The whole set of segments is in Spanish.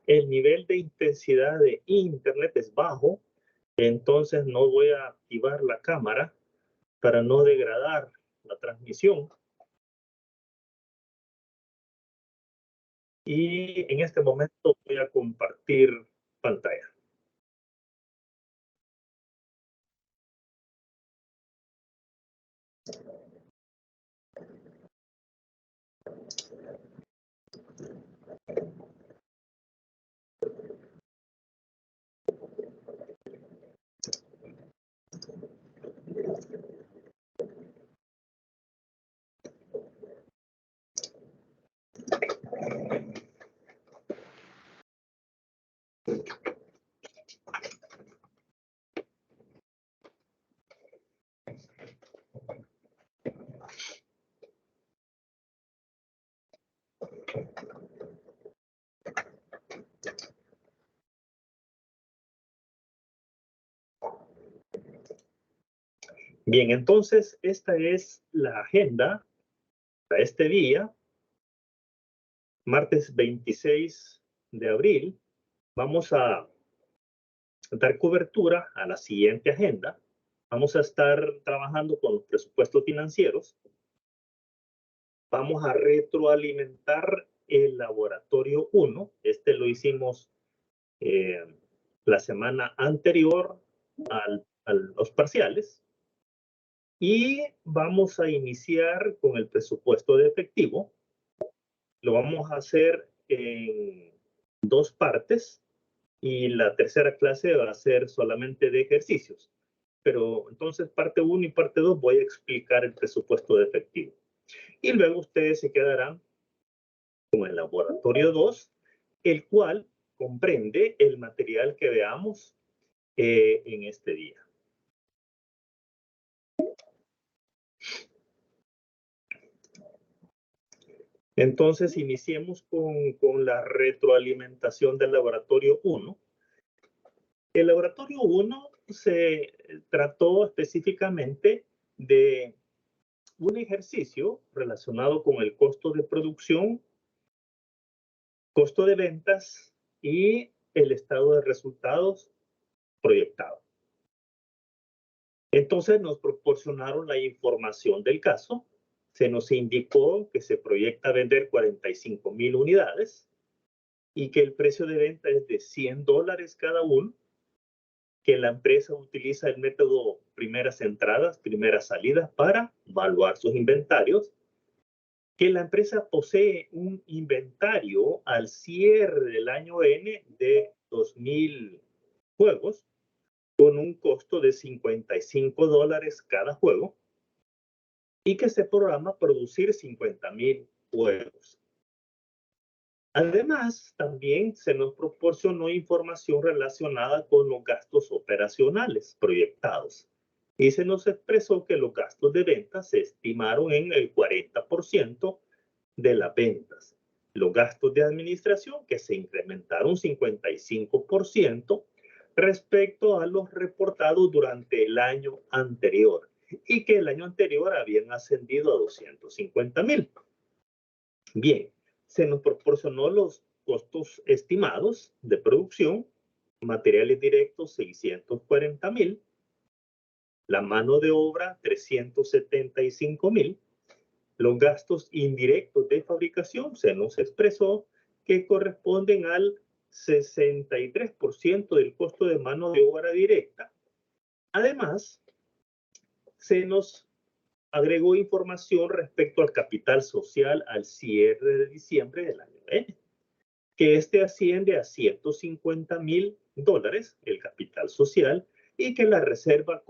el nivel de intensidad de internet es bajo, entonces no voy a activar la cámara para no degradar la transmisión. Y en este momento voy a compartir pantalla. Bien, entonces esta es la agenda para este día, martes 26 de abril. Vamos a dar cobertura a la siguiente agenda. Vamos a estar trabajando con los presupuestos financieros. Vamos a retroalimentar el laboratorio 1. Este lo hicimos la semana anterior a los parciales. Y vamos a iniciar con el presupuesto de efectivo. Lo vamos a hacer en 2 partes y la tercera clase va a ser solamente de ejercicios. Pero entonces parte 1 y parte 2 voy a explicar el presupuesto de efectivo. Y luego ustedes se quedarán con el laboratorio 2, el cual comprende el material que veamos en este día. Entonces, iniciemos con la retroalimentación del laboratorio 1. El laboratorio 1 se trató específicamente de un ejercicio relacionado con el costo de producción, costo de ventas y el estado de resultados proyectado. Entonces nos proporcionaron la información del caso. Se nos indicó que se proyecta vender 45,000 unidades y que el precio de venta es de $100 cada uno, que la empresa utiliza el método primeras entradas, primeras salidas para evaluar sus inventarios, que la empresa posee un inventario al cierre del año N de 2,000 juegos con un costo de $55 cada juego y que se programa producir 50,000 juegos. Además, también se nos proporcionó información relacionada con los gastos operacionales proyectados y se nos expresó que los gastos de ventas se estimaron en el 40% de las ventas. Los gastos de administración que se incrementaron 55% respecto a los reportados durante el año anterior y que el año anterior habían ascendido a 250,000. Bien, se nos proporcionó los costos estimados de producción, materiales directos 640,000, la mano de obra 375,000, los gastos indirectos de fabricación se nos expresó que corresponden al 63% del costo de mano de obra directa. Además, se nos agregó información respecto al capital social al cierre de diciembre del año N, que este asciende a $150,000 el capital social y que la reserva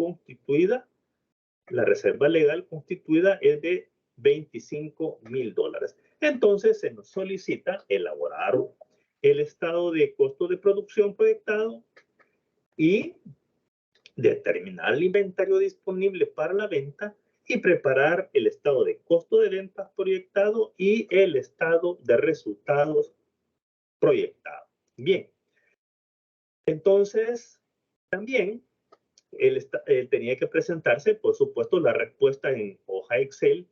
legal constituida es de $25,000. Entonces se nos solicita elaborar el estado de costo de producción proyectado y determinar el inventario disponible para la venta y preparar el estado de costo de ventas proyectado y el estado de resultados proyectado. Bien, entonces también tenía que presentarse, por supuesto, la respuesta en hoja Excel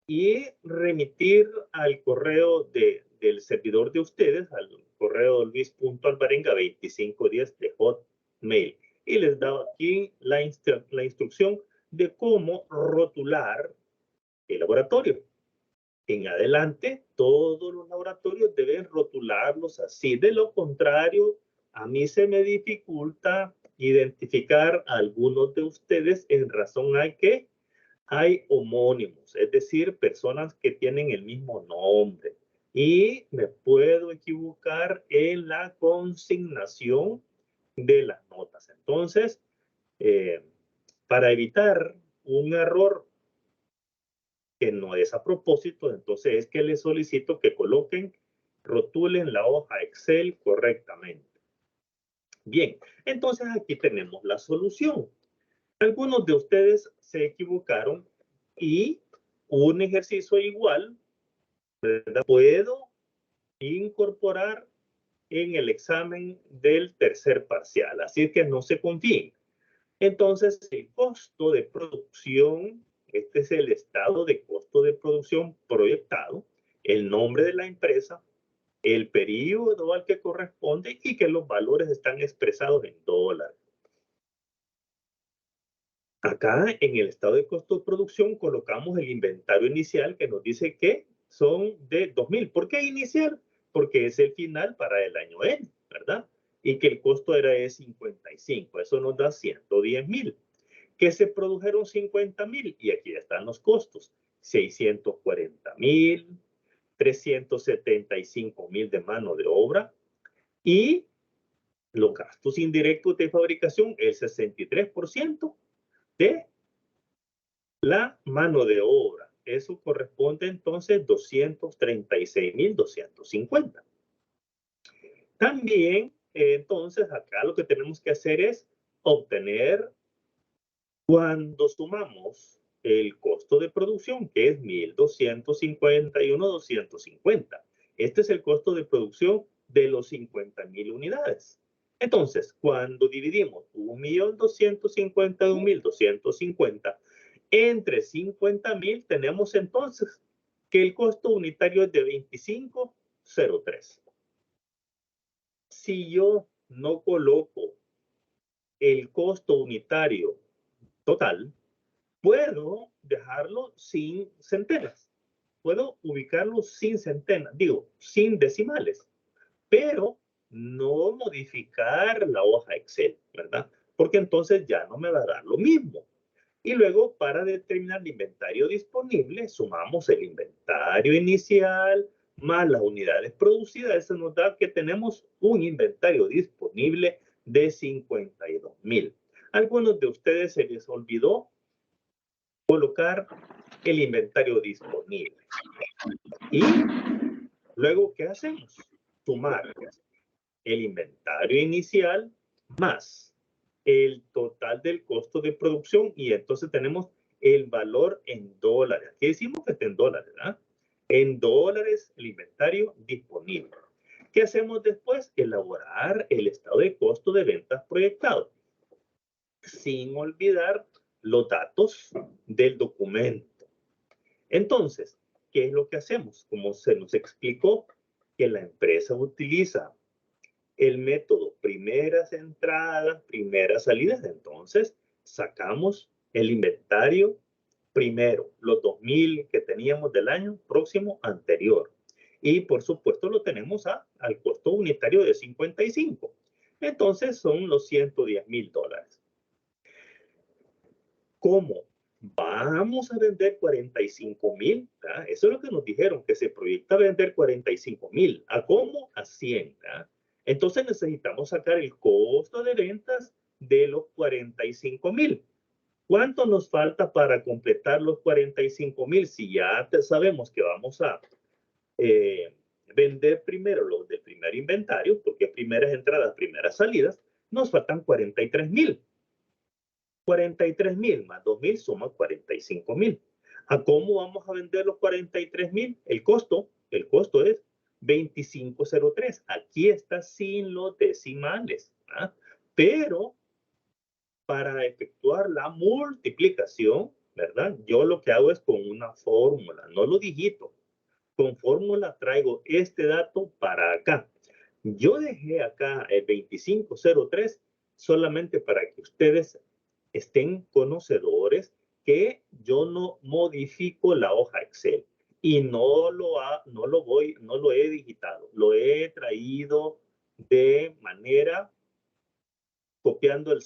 y remitir al correo del servidor de ustedes, al correo luis.alvarenga2510 de Hotmail. Y les daba aquí la instrucción de cómo rotular el laboratorio. En adelante, todos los laboratorios deben rotularlos así. De lo contrario, a mí se me dificulta identificar a algunos de ustedes en razón a que hay homónimos, es decir, personas que tienen el mismo nombre. Y me puedo equivocar en la consignación de las notas. Entonces, para evitar un error que no es a propósito, entonces es que les solicito que coloquen, rotulen la hoja Excel correctamente. Bien, entonces aquí tenemos la solución. Algunos de ustedes se equivocaron y un ejercicio igual, ¿verdad? Puedo incorporar en el examen del tercer parcial, así que no se confíen. Entonces, el costo de producción, este es el estado de costo de producción proyectado, el nombre de la empresa, el periodo al que corresponde y que los valores están expresados en dólares. Acá en el estado de costo de producción colocamos el inventario inicial que nos dice que son de 2,000. ¿Por qué inicial? Porque es el final para el año N, ¿verdad? Y que el costo era de 55. Eso nos da 110,000. Que se produjeron 50,000 y aquí están los costos. 640,000, 375,000 de mano de obra y los gastos indirectos de fabricación, el 63% de la mano de obra. Eso corresponde entonces 236,250. También, entonces, acá lo que tenemos que hacer es obtener, cuando sumamos el costo de producción, que es 1,251,250. Este es el costo de producción de los 50,000 unidades. Entonces, cuando dividimos 1,251,250 entre 50,000, tenemos entonces que el costo unitario es de 25,03. Si yo no coloco el costo unitario total, puedo dejarlo sin centenas. Puedo ubicarlo sin centenas, digo, sin decimales, pero no modificar la hoja Excel, ¿verdad? Porque entonces ya no me va a dar lo mismo. Y luego, para determinar el inventario disponible, sumamos el inventario inicial más las unidades producidas. Eso nos da que tenemos un inventario disponible de 52,000. Algunos de ustedes se les olvidó colocar el inventario disponible. Y luego, ¿qué hacemos? Sumar el inventario inicial más el total del costo de producción y entonces tenemos el valor en dólares. Aquí decimos que está en dólares, ¿verdad? En dólares el inventario disponible. ¿Qué hacemos después? Elaborar el estado de costo de ventas proyectado, sin olvidar los datos del documento. Entonces, ¿qué es lo que hacemos? Como se nos explicó, que la empresa utiliza el método primeras entradas, primeras salidas. Entonces, sacamos el inventario primero, los 2,000 que teníamos del año próximo anterior. Y por supuesto lo tenemos al costo unitario de 55. Entonces son los 110,000 dólares. ¿Cómo? Vamos a vender 45,000. Eso es lo que nos dijeron, que se proyecta vender 45,000. ¿A cómo? A 100. Entonces necesitamos sacar el costo de ventas de los 45,000. ¿Cuánto nos falta para completar los 45,000? Si ya sabemos que vamos a vender primero los del primer inventario, porque primeras entradas, primeras salidas, nos faltan 43,000. 43,000 más 2,000 suma 45,000. ¿A cómo vamos a vender los 43,000? El costo es 25,03. Aquí está sin los decimales. Pero para efectuar la multiplicación, ¿verdad? Yo lo que hago es con una fórmula, no lo digito. Con fórmula traigo este dato para acá. Yo dejé acá el 2503 solamente para que ustedes estén conocedores que yo no modifico la hoja Excel y no lo he digitado, lo he traído de manera copiando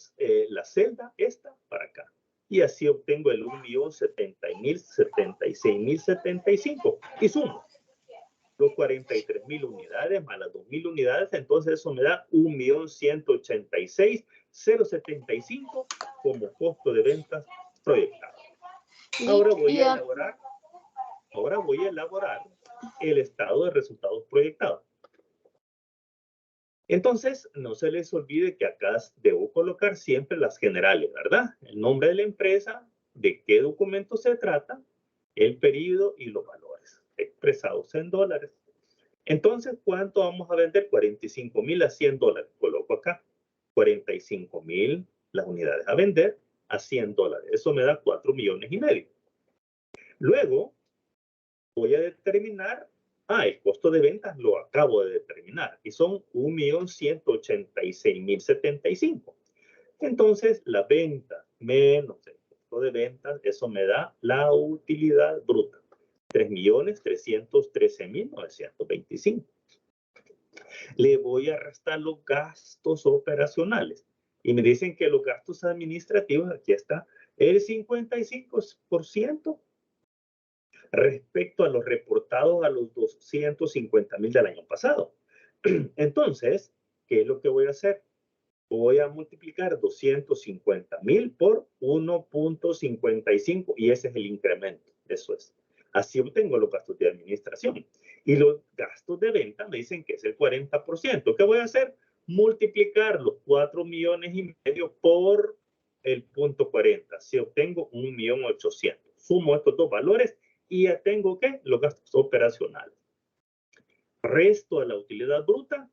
la celda esta para acá. Y así obtengo el 1.076.075 y sumo los 43.000 unidades más las 2.000 unidades, entonces eso me da 1.186.075 como costo de ventas proyectado. Ahora voy a elaborar el estado de resultados proyectados. Entonces, no se les olvide que acá debo colocar siempre las generales, ¿verdad? El nombre de la empresa, de qué documento se trata, el periodo y los valores expresados en dólares. Entonces, ¿cuánto vamos a vender? 45.000 a $100. Coloco acá 45.000 las unidades a vender a $100. Eso me da 4,5 millones. Luego, voy a determinar, el costo de ventas lo acabo de determinar y son 1.186.075. Entonces, la venta menos el costo de ventas, eso me da la utilidad bruta. 3.313.925. Le voy a restar los gastos operacionales. Y me dicen que los gastos administrativos, aquí está, el 55% respecto a los reportados a los 250.000 del año pasado. Entonces, ¿qué es lo que voy a hacer? Voy a multiplicar 250.000 por 1.55 y ese es el incremento. Eso es. Así obtengo los gastos de administración. Y los gastos de venta me dicen que es el 40%. ¿Qué voy a hacer? Multiplicar los 4,5 millones por el punto 40. Si obtengo 1.800.000. Sumo estos dos valores y ya tengo ¿qué? Los gastos operacionales. Resto a la utilidad bruta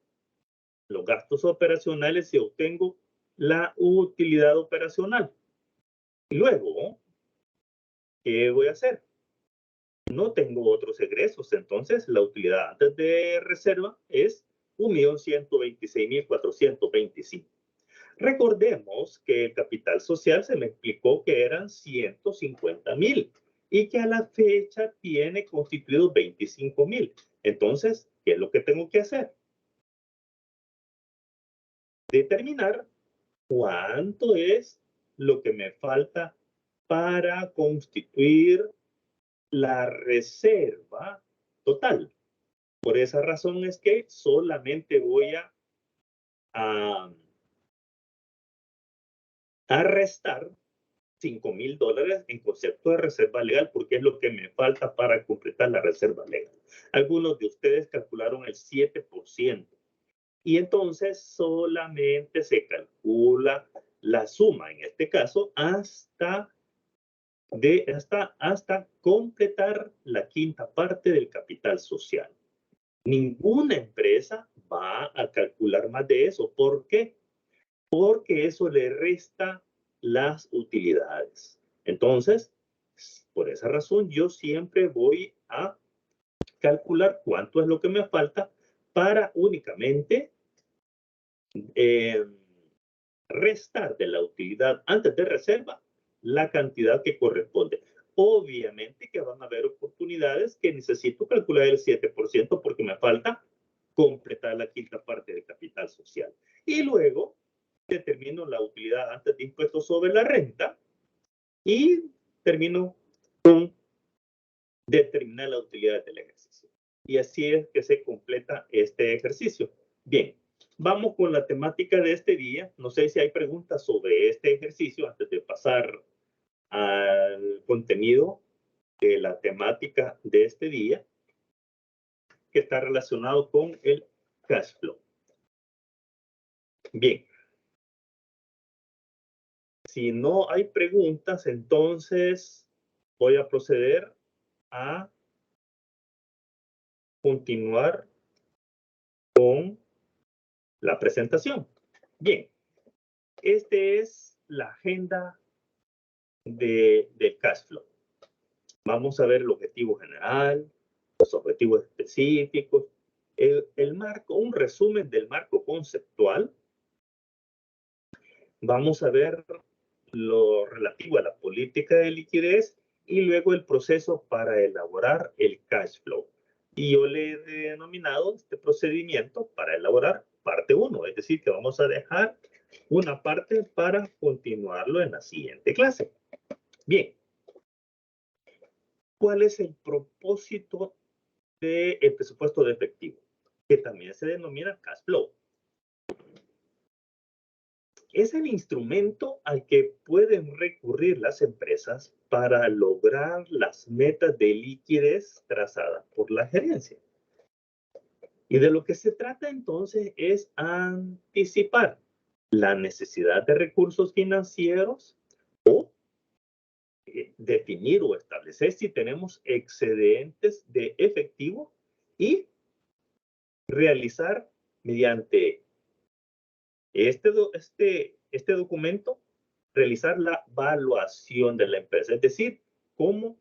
los gastos operacionales y obtengo la utilidad operacional. Y luego, ¿qué voy a hacer? No tengo otros egresos, entonces la utilidad antes de reserva es 1.126.425. Recordemos que el capital social se me explicó que eran 150.000 y que a la fecha tiene constituido 25.000. Entonces, ¿qué es lo que tengo que hacer? Determinar cuánto es lo que me falta para constituir la reserva total. Por esa razón es que solamente voy a restar $5,000 en concepto de reserva legal porque es lo que me falta para completar la reserva legal. Algunos de ustedes calcularon el 7%. Y entonces solamente se calcula la suma, en este caso, hasta completar la quinta parte del capital social. Ninguna empresa va a calcular más de eso. ¿Por qué? Porque eso le resta las utilidades. Entonces, por esa razón, yo siempre voy a calcular cuánto es lo que me falta para únicamente restar de la utilidad antes de reserva la cantidad que corresponde. Obviamente que van a haber oportunidades que necesito calcular el 7% porque me falta completar la quinta parte del capital social. Y luego determino la utilidad antes de impuestos sobre la renta y termino con determinar la utilidad del ejercicio. Y así es que se completa este ejercicio. Bien, vamos con la temática de este día. No sé si hay preguntas sobre este ejercicio antes de pasar al contenido de la temática de este día, que está relacionado con el cash flow. Bien. Si no hay preguntas, entonces voy a proceder a continuar con la presentación. Bien, esta es la agenda del cash flow. Vamos a ver el objetivo general, los objetivos específicos un resumen del marco conceptual. Vamos a ver lo relativo a la política de liquidez y luego el proceso para elaborar el cash flow. Y yo le he denominado este procedimiento para elaborar parte 1, es decir, que vamos a dejar una parte para continuarlo en la siguiente clase. Bien, ¿cuál es el propósito del presupuesto de efectivo? Que también se denomina cash flow. Es el instrumento al que pueden recurrir las empresas para lograr las metas de liquidez trazadas por la gerencia. Y de lo que se trata entonces es anticipar la necesidad de recursos financieros o definir o establecer si tenemos excedentes de efectivo y realizar mediante este documento, realizar la evaluación de la empresa, es decir, cómo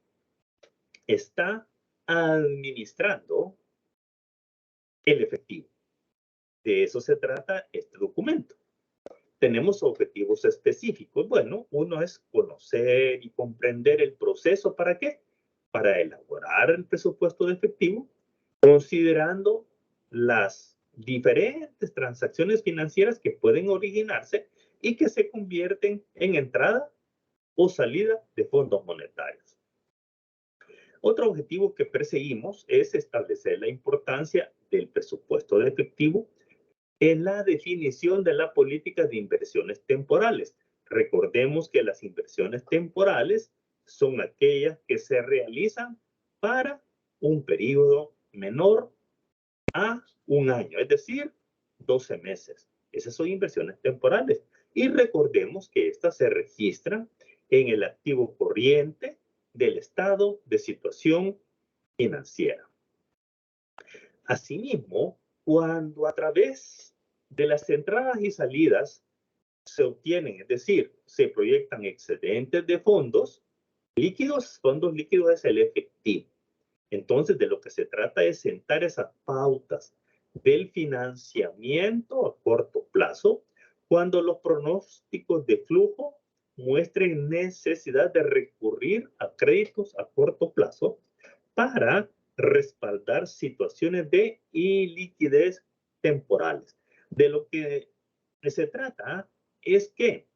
está administrando el efectivo. De eso se trata este documento. Tenemos objetivos específicos. Bueno, uno es conocer y comprender el proceso. ¿Para qué? Para elaborar el presupuesto de efectivo, considerando las diferentes transacciones financieras que pueden originarse y que se convierten en entrada o salida de fondos monetarios. Otro objetivo que perseguimos es establecer la importancia del presupuesto de efectivo en la definición de la política de inversiones temporales. Recordemos que las inversiones temporales son aquellas que se realizan para un periodo menor a un año, es decir, 12 meses. Esas son inversiones temporales. Y recordemos que estas se registran en el activo corriente del estado de situación financiera. Asimismo, cuando a través de las entradas y salidas se obtienen, es decir, se proyectan excedentes de fondos líquidos es el efectivo. Entonces, de lo que se trata es sentar esas pautas del financiamiento a corto plazo cuando los pronósticos de flujo muestren necesidad de recurrir a créditos a corto plazo para respaldar situaciones de iliquidez temporales. De lo que se trata es que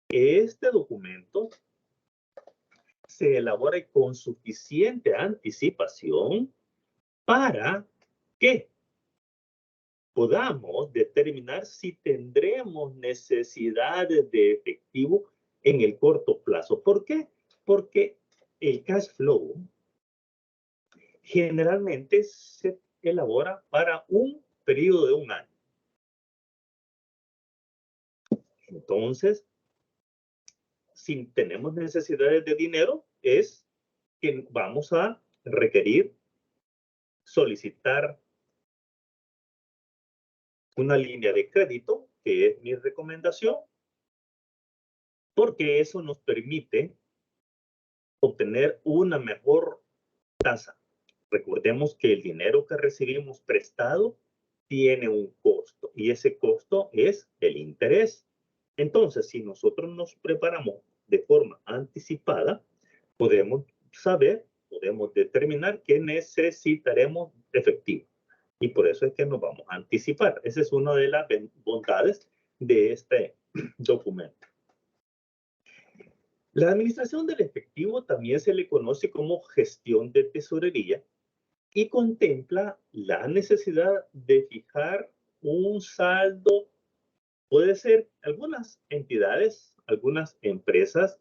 este documento se elabore con suficiente anticipación para que podamos determinar si tendremos necesidades de efectivo en el corto plazo. ¿Por qué? Porque el cash flow generalmente se elabora para un periodo de un año. Entonces, si tenemos necesidades de dinero, es que vamos a requerir solicitar una línea de crédito, que es mi recomendación, porque eso nos permite obtener una mejor tasa. Recordemos que el dinero que recibimos prestado tiene un costo y ese costo es el interés. Entonces, si nosotros nos preparamos de forma anticipada, podemos podemos determinar que necesitaremos efectivo. Y por eso es que nos vamos a anticipar. Esa es una de las bondades de este documento. La administración del efectivo también se le conoce como gestión de tesorería y contempla la necesidad de fijar un saldo. Puede ser algunas entidades, algunas empresas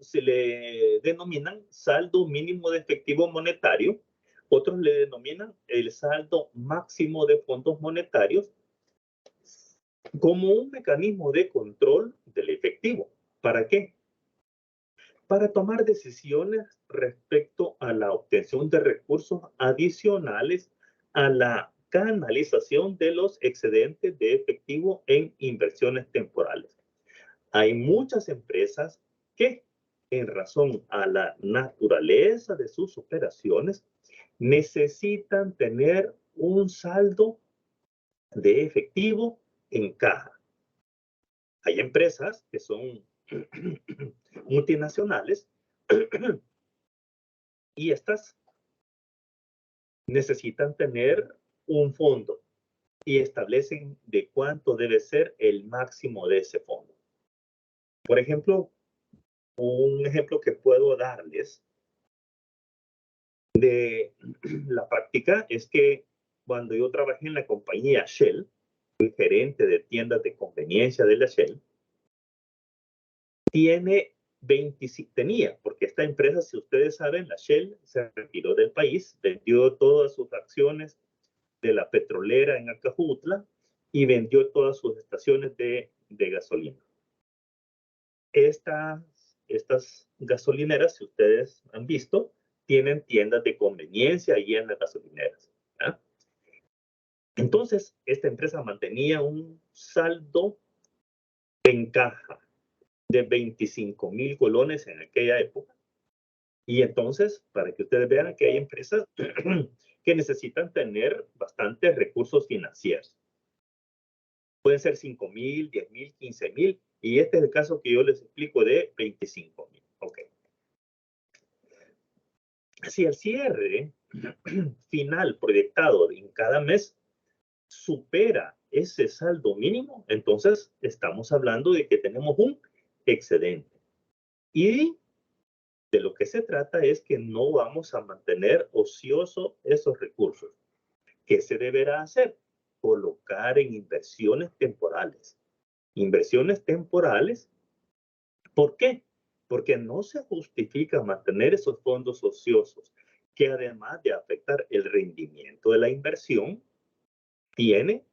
se le denominan saldo mínimo de efectivo monetario, otros le denominan el saldo máximo de fondos monetarios como un mecanismo de control del efectivo. ¿Para qué? Para tomar decisiones respecto a la obtención de recursos adicionales a la canalización de los excedentes de efectivo en inversiones temporales. Hay muchas empresas que, en razón a la naturaleza de sus operaciones, necesitan tener un saldo de efectivo en caja. Hay empresas que son multinacionales y estas necesitan tener un fondo y establecen de cuánto debe ser el máximo de ese fondo. Por ejemplo, un ejemplo que puedo darles de la práctica es que cuando yo trabajé en la compañía Shell, fui gerente de tiendas de conveniencia de la Shell, tenía, porque esta empresa, si ustedes saben, la Shell se retiró del país, vendió todas sus acciones de la petrolera en Acajutla y vendió todas sus estaciones de gasolina. Estas gasolineras, si ustedes han visto, tienen tiendas de conveniencia ahí en las gasolineras. ¿Ya? Entonces, esta empresa mantenía un saldo en caja de 25,000 colones en aquella época. Y entonces, para que ustedes vean que hay empresas que necesitan tener bastantes recursos financieros. Pueden ser 5,000, 10,000, 15,000. Y este es el caso que yo les explico de 25,000. Ok. Si el cierre final proyectado en cada mes supera ese saldo mínimo, entonces estamos hablando de que tenemos un excedente. Y de lo que se trata es que no vamos a mantener ocioso esos recursos. ¿Qué se deberá hacer? Colocar en inversiones temporales. Inversiones temporales, ¿por qué? Porque no se justifica mantener esos fondos ociosos, que además de afectar el rendimiento de la inversión, tiene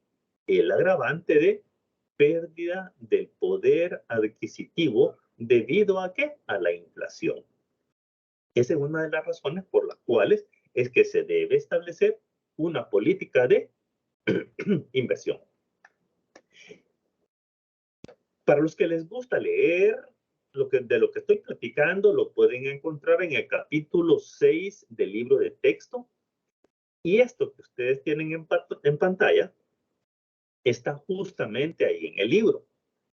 el agravante de pérdida del poder adquisitivo debido a ¿qué? A la inflación. Esa es una de las razones por las cuales es que se debe establecer una política de inversión. Para los que les gusta leer, de lo que estoy platicando lo pueden encontrar en el capítulo 6 del libro de texto. Y esto que ustedes tienen en pantalla está justamente ahí en el libro.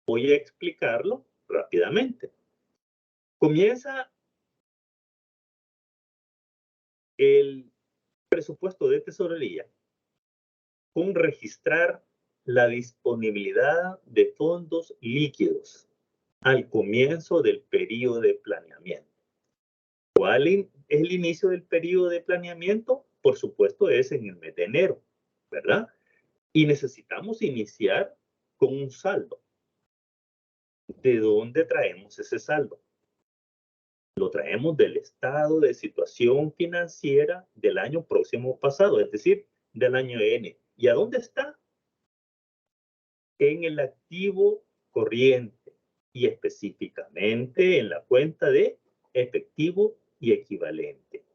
Voy a explicarlo rápidamente. Comienza el presupuesto de tesorería con registrar la disponibilidad de fondos líquidos al comienzo del periodo de planeamiento. ¿Cuál es el inicio del periodo de planeamiento? Por supuesto, es en el mes de enero, ¿verdad? Y necesitamos iniciar con un saldo. ¿De dónde traemos ese saldo? Lo traemos del estado de situación financiera del año próximo pasado, es decir, del año N. ¿Y a dónde está? En el activo corriente y específicamente en la cuenta de efectivo y equivalente.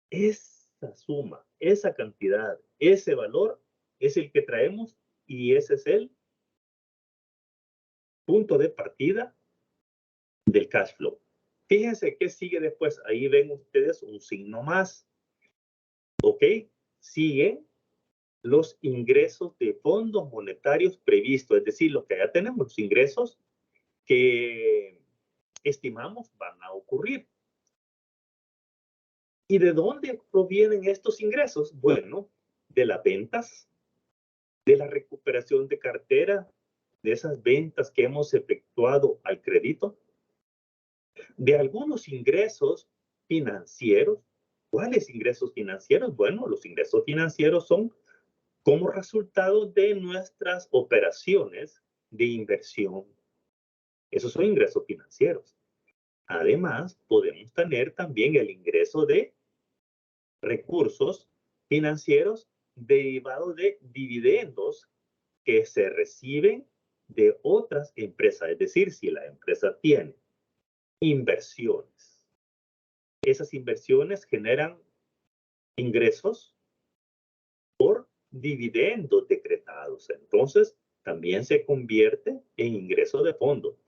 Esa suma, esa cantidad, ese valor es el que traemos y ese es el punto de partida del cash flow. Fíjense qué sigue después. Ahí ven ustedes un signo más. ¿Ok? Siguen los ingresos de fondos monetarios previstos, es decir, lo que ya tenemos, los ingresos que estimamos van a ocurrir. ¿Y de dónde provienen estos ingresos? Bueno, de las ventas, de la recuperación de cartera, de esas ventas que hemos efectuado al crédito, de algunos ingresos financieros. ¿Cuáles ingresos financieros? Bueno, los ingresos financieros son como resultado de nuestras operaciones de inversión. Esos son ingresos financieros. Además, podemos tener también el ingreso de recursos financieros derivados de dividendos que se reciben de otras empresas. Es decir, si la empresa tiene inversiones, esas inversiones generan ingresos por dividendos decretados. Entonces, también se convierte en ingreso de fondo.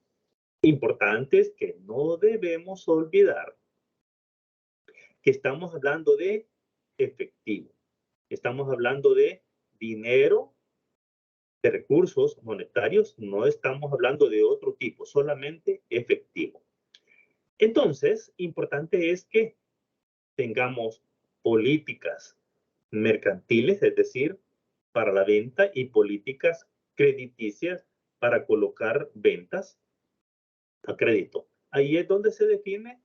Importante es que no debemos olvidar que estamos hablando de efectivo. estamos hablando de dinero, de recursos monetarios, no estamos hablando de otro tipo, solamente efectivo. Entonces, importante es que tengamos políticas mercantiles, es decir, para la venta, y políticas crediticias para colocar ventas a crédito. Ahí es donde se define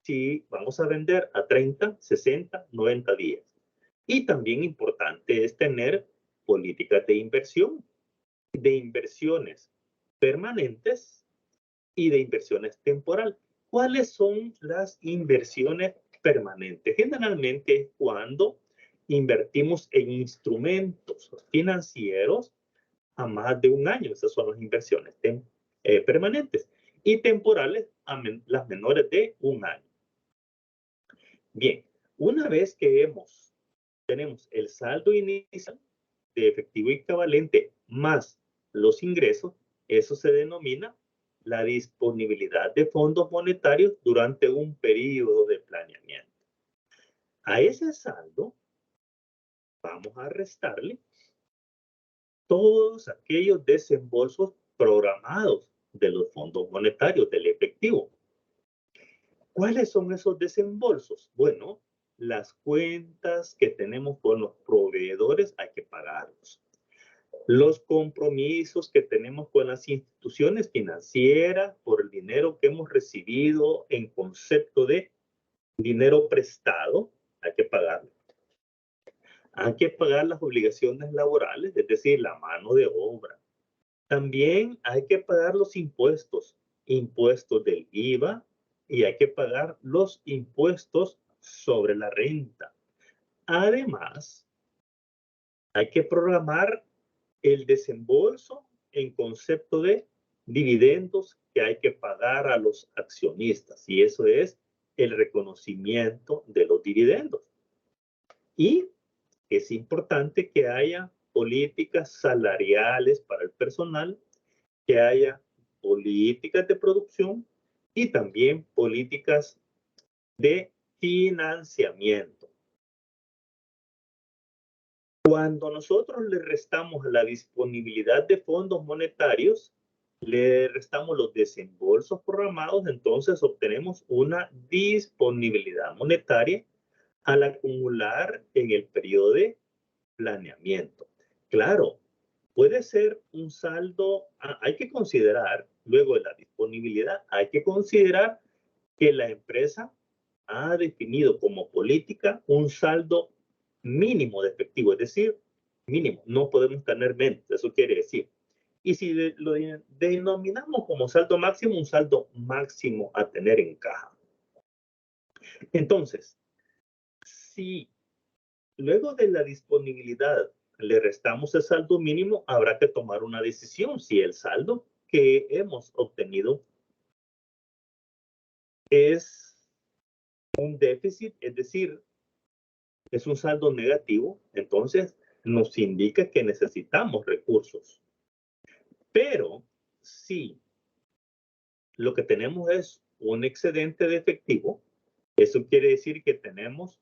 si vamos a vender a 30, 60, 90 días. Y también importante es tener políticas de inversión, de inversiones permanentes y de inversiones temporales. ¿Cuáles son las inversiones permanentes? Generalmente cuando invertimos en instrumentos financieros a más de un año. Esas son las inversiones permanentes. Y temporales a las menores de un año. Bien, una vez que tenemos el saldo inicial de efectivo equivalente más los ingresos, eso se denomina la disponibilidad de fondos monetarios durante un periodo de planeamiento. A ese saldo vamos a restarle todos aquellos desembolsos programados de los fondos monetarios, del efectivo. ¿Cuáles son esos desembolsos? Bueno, las cuentas que tenemos con los proveedores hay que pagarlos. Los compromisos que tenemos con las instituciones financieras por el dinero que hemos recibido en concepto de dinero prestado, hay que pagarlo. Hay que pagar las obligaciones laborales, es decir, la mano de obra. También hay que pagar los impuestos, impuestos del IVA, y hay que pagar los impuestos sobre la renta. Además, hay que programar el desembolso en concepto de dividendos que hay que pagar a los accionistas, y eso es el reconocimiento de los dividendos. Y es importante que haya políticas salariales para el personal, que haya políticas de producción y también políticas de financiamiento. Cuando nosotros le restamos la disponibilidad de fondos monetarios, le restamos los desembolsos programados, entonces obtenemos una disponibilidad monetaria al acumular en el periodo de planeamiento. Claro, puede ser un saldo, hay que considerar, luego de la disponibilidad, hay que considerar que la empresa ha definido como política un saldo mínimo de efectivo, es decir, mínimo, no podemos tener menos, eso quiere decir. Y si lo denominamos como saldo máximo, un saldo máximo a tener en caja. Entonces, si luego de la disponibilidad le restamos el saldo mínimo, habrá que tomar una decisión si el saldo que hemos obtenido es un déficit, es decir, es un saldo negativo, entonces nos indica que necesitamos recursos. Pero si lo que tenemos es un excedente de efectivo, eso quiere decir que tenemos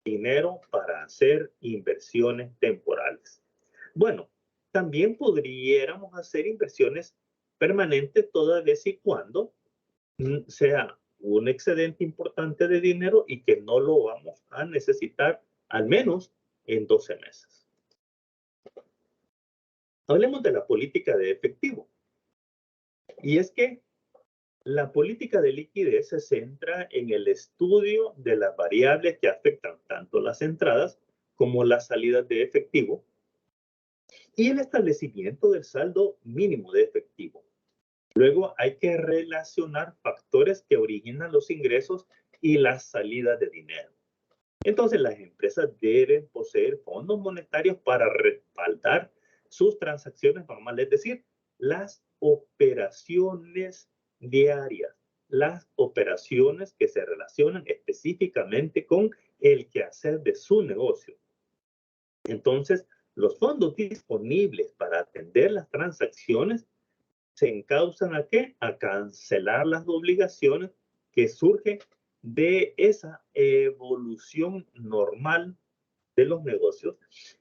dinero para hacer inversiones temporales. Bueno, también podríamos hacer inversiones permanentes toda vez y cuando sea un excedente importante de dinero y que no lo vamos a necesitar al menos en 12 meses. Hablemos de la política de efectivo. Y es que la política de liquidez se centra en el estudio de las variables que afectan tanto las entradas como las salidas de efectivo y el establecimiento del saldo mínimo de efectivo. Luego hay que relacionar factores que originan los ingresos y las salidas de dinero. Entonces las empresas deben poseer fondos monetarios para respaldar sus transacciones normales, es decir, las operaciones diarias, las operaciones que se relacionan específicamente con el quehacer de su negocio. Entonces, los fondos disponibles para atender las transacciones se encausan ¿a qué? A cancelar las obligaciones que surgen de esa evolución normal de los negocios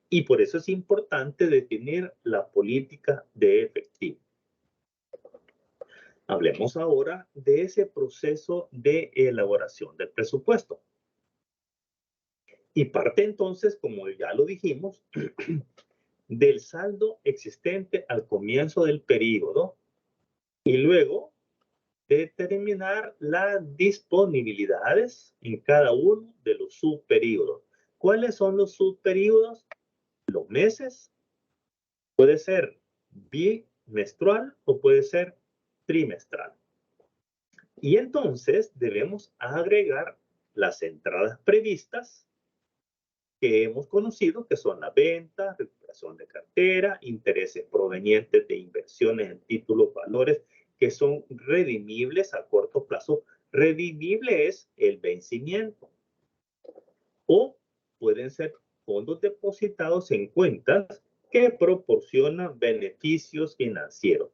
y por eso es importante definir la política de efectivo. Hablemos ahora de ese proceso de elaboración del presupuesto. Y parte entonces, como ya lo dijimos, del saldo existente al comienzo del periodo y luego determinar las disponibilidades en cada uno de los subperiodos. ¿Cuáles son los subperiodos? Los meses, puede ser bimestral o puede ser trimestral. Y entonces debemos agregar las entradas previstas que hemos conocido, que son la venta, recuperación de cartera, intereses provenientes de inversiones en títulos, valores que son redimibles a corto plazo. Redimible es el vencimiento. O pueden ser fondos depositados en cuentas que proporcionan beneficios financieros.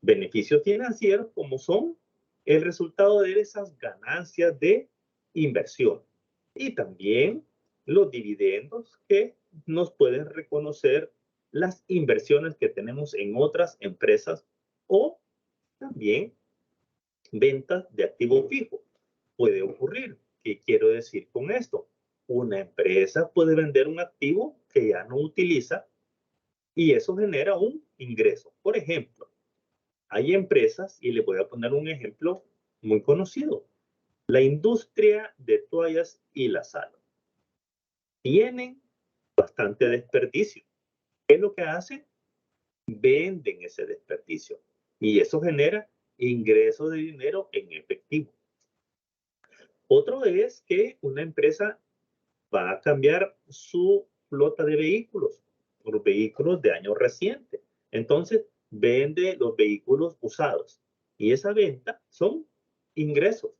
Beneficios financieros como son el resultado de esas ganancias de inversión y también los dividendos que nos pueden reconocer las inversiones que tenemos en otras empresas o también ventas de activo fijo. Puede ocurrir. ¿Qué quiero decir con esto? Una empresa puede vender un activo que ya no utiliza y eso genera un ingreso. Por ejemplo, hay empresas, y les voy a poner un ejemplo muy conocido, la industria de toallas y la sal. Tienen bastante desperdicio. ¿Qué es lo que hacen? Venden ese desperdicio y eso genera ingresos de dinero en efectivo. Otro es que una empresa va a cambiar su flota de vehículos por vehículos de año reciente. Entonces, vende los vehículos usados y esa venta son ingresos.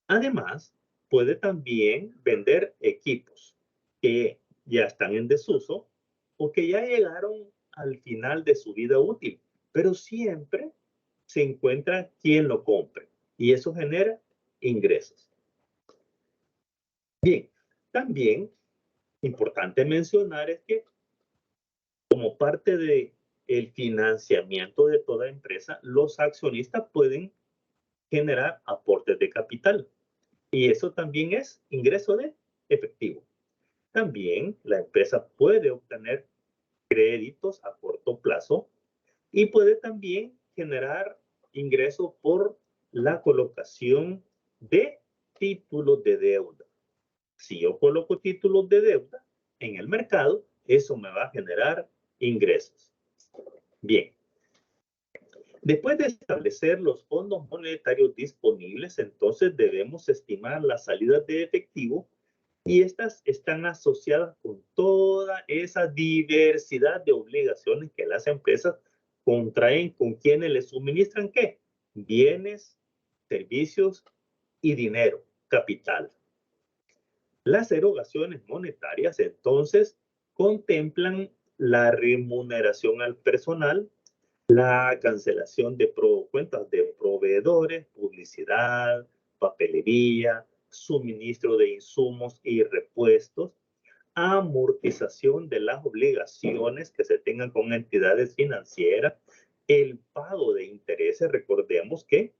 Además, puede también vender equipos que ya están en desuso o que ya llegaron al final de su vida útil, pero siempre se encuentra quien lo compre y eso genera ingresos. Bien, también importante mencionar es que como parte de el financiamiento de toda empresa, los accionistas pueden generar aportes de capital y eso también es ingreso de efectivo. También la empresa puede obtener créditos a corto plazo y puede también generar ingresos por la colocación de títulos de deuda. Si yo coloco títulos de deuda en el mercado, eso me va a generar ingresos. Bien. Después de establecer los fondos monetarios disponibles, entonces debemos estimar las salidas de efectivo y estas están asociadas con toda esa diversidad de obligaciones que las empresas contraen con quienes les suministran ¿qué? Bienes, servicios y dinero, capital. Las erogaciones monetarias entonces contemplan la remuneración al personal, la cancelación de cuentas de proveedores, publicidad, papelería, suministro de insumos y repuestos, amortización de las obligaciones que se tengan con entidades financieras, el pago de intereses. Recordemos que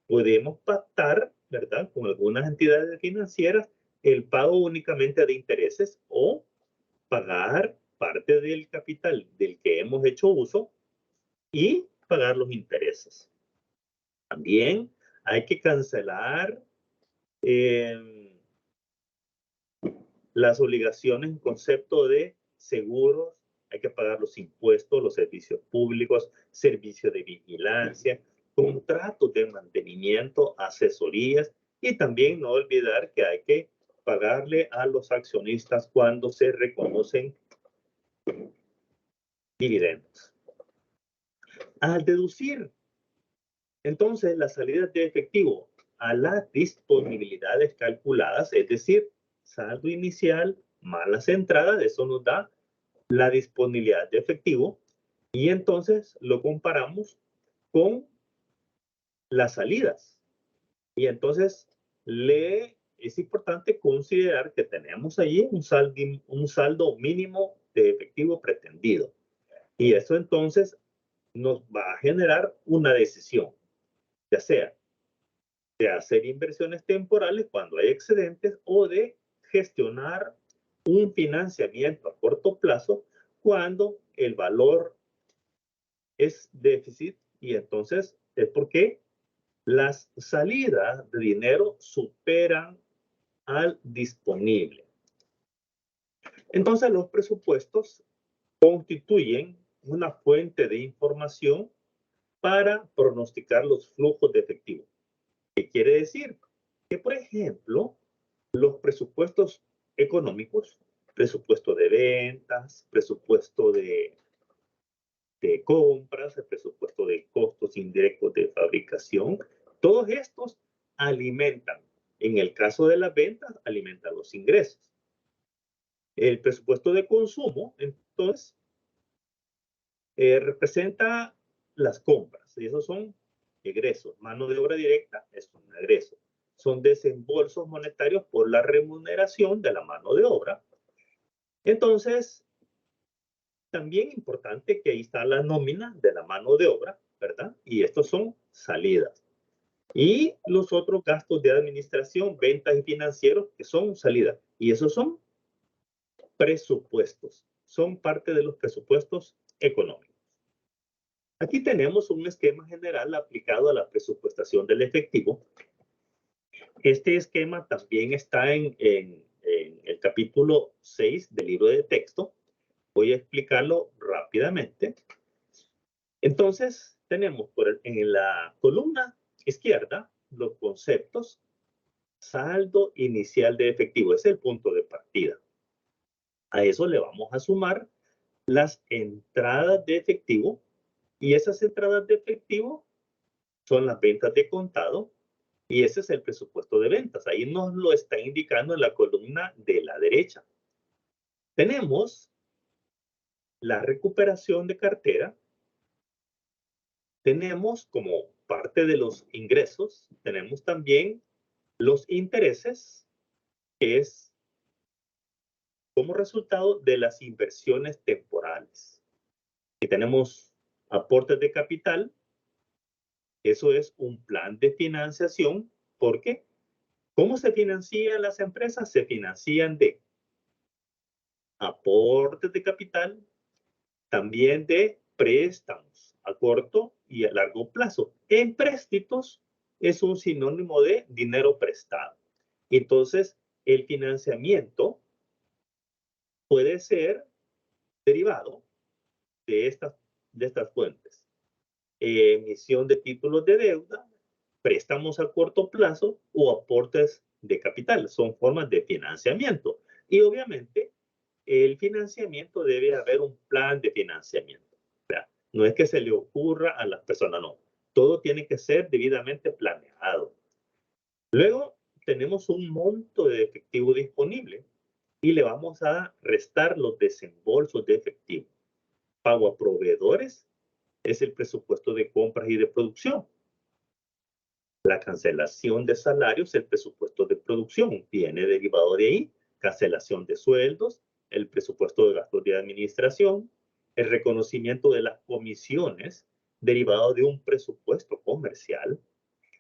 podemos pactar, ¿verdad?, con algunas entidades financieras el pago únicamente de intereses o pagar parte del capital del que hemos hecho uso y pagar los intereses. También hay que cancelar las obligaciones en concepto de seguros, hay que pagar los impuestos, los servicios públicos, servicios de vigilancia, contratos de mantenimiento, asesorías y también no olvidar que hay que pagarle a los accionistas cuando se reconocen dividendos. Al deducir entonces las salidas de efectivo a las disponibilidades calculadas, es decir, saldo inicial más las entradas, eso nos da la disponibilidad de efectivo y entonces lo comparamos con las salidas y entonces le es importante considerar que tenemos allí un saldo mínimo de efectivo pretendido. Y eso entonces nos va a generar una decisión, ya sea de hacer inversiones temporales cuando hay excedentes o de gestionar un financiamiento a corto plazo cuando el valor es déficit y entonces es porque las salidas de dinero superan al disponible. Entonces los presupuestos constituyen una fuente de información para pronosticar los flujos de efectivo. ¿Qué quiere decir? Que, por ejemplo, los presupuestos económicos, presupuesto de ventas, presupuesto de compras, el presupuesto de costos indirectos de fabricación, todos estos alimentan, en el caso de las ventas, alimentan los ingresos. El presupuesto de consumo, entonces, representa las compras, y esos son egresos. Mano de obra directa es un egreso. Son desembolsos monetarios por la remuneración de la mano de obra. Entonces, también importante que ahí está la nómina de la mano de obra, ¿verdad? Y estos son salidas. Y los otros gastos de administración, ventas y financieros, que son salidas. Y esos son presupuestos. Son parte de los presupuestos económicos. Aquí tenemos un esquema general aplicado a la presupuestación del efectivo. Este esquema también está en el capítulo 6 del libro de texto. Voy a explicarlo rápidamente. Entonces, tenemos en la columna izquierda los conceptos saldo inicial de efectivo. Es el punto de partida. A eso le vamos a sumar las entradas de efectivo y esas entradas de efectivo son las ventas de contado y ese es el presupuesto de ventas. Ahí nos lo está indicando en la columna de la derecha. Tenemos la recuperación de cartera. Tenemos como parte de los ingresos, tenemos también los intereses, que es como resultado de las inversiones temporales. Y tenemos aportes de capital. Eso es un plan de financiación, porque ¿cómo se financian las empresas? Se financian de aportes de capital, también de préstamos a corto y a largo plazo. Empréstitos es un sinónimo de dinero prestado. Entonces, el financiamiento puede ser derivado de estas fuentes. Emisión de títulos de deuda, préstamos a corto plazo o aportes de capital. Son formas de financiamiento. Y obviamente, el financiamiento debe haber un plan de financiamiento. O sea, no es que se le ocurra a las personas, no. Todo tiene que ser debidamente planeado. Luego, tenemos un monto de efectivo disponible y le vamos a restar los desembolsos de efectivo. Pago a proveedores es el presupuesto de compras y de producción. La cancelación de salarios, el presupuesto de producción, viene derivado de ahí. Cancelación de sueldos, el presupuesto de gastos de administración, el reconocimiento de las comisiones, derivado de un presupuesto comercial,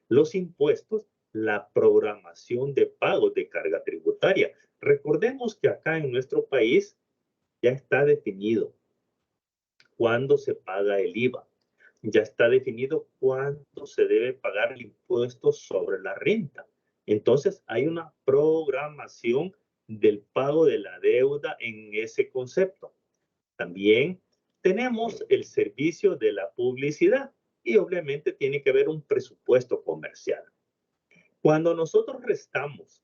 los impuestos, la programación de pagos de carga tributaria. Recordemos que acá en nuestro país ya está definido cuándo se paga el IVA. Ya está definido cuánto se debe pagar el impuesto sobre la renta. Entonces, hay una programación del pago de la deuda en ese concepto. También tenemos el servicio de la publicidad y obviamente tiene que haber un presupuesto comercial. Cuando nosotros restamos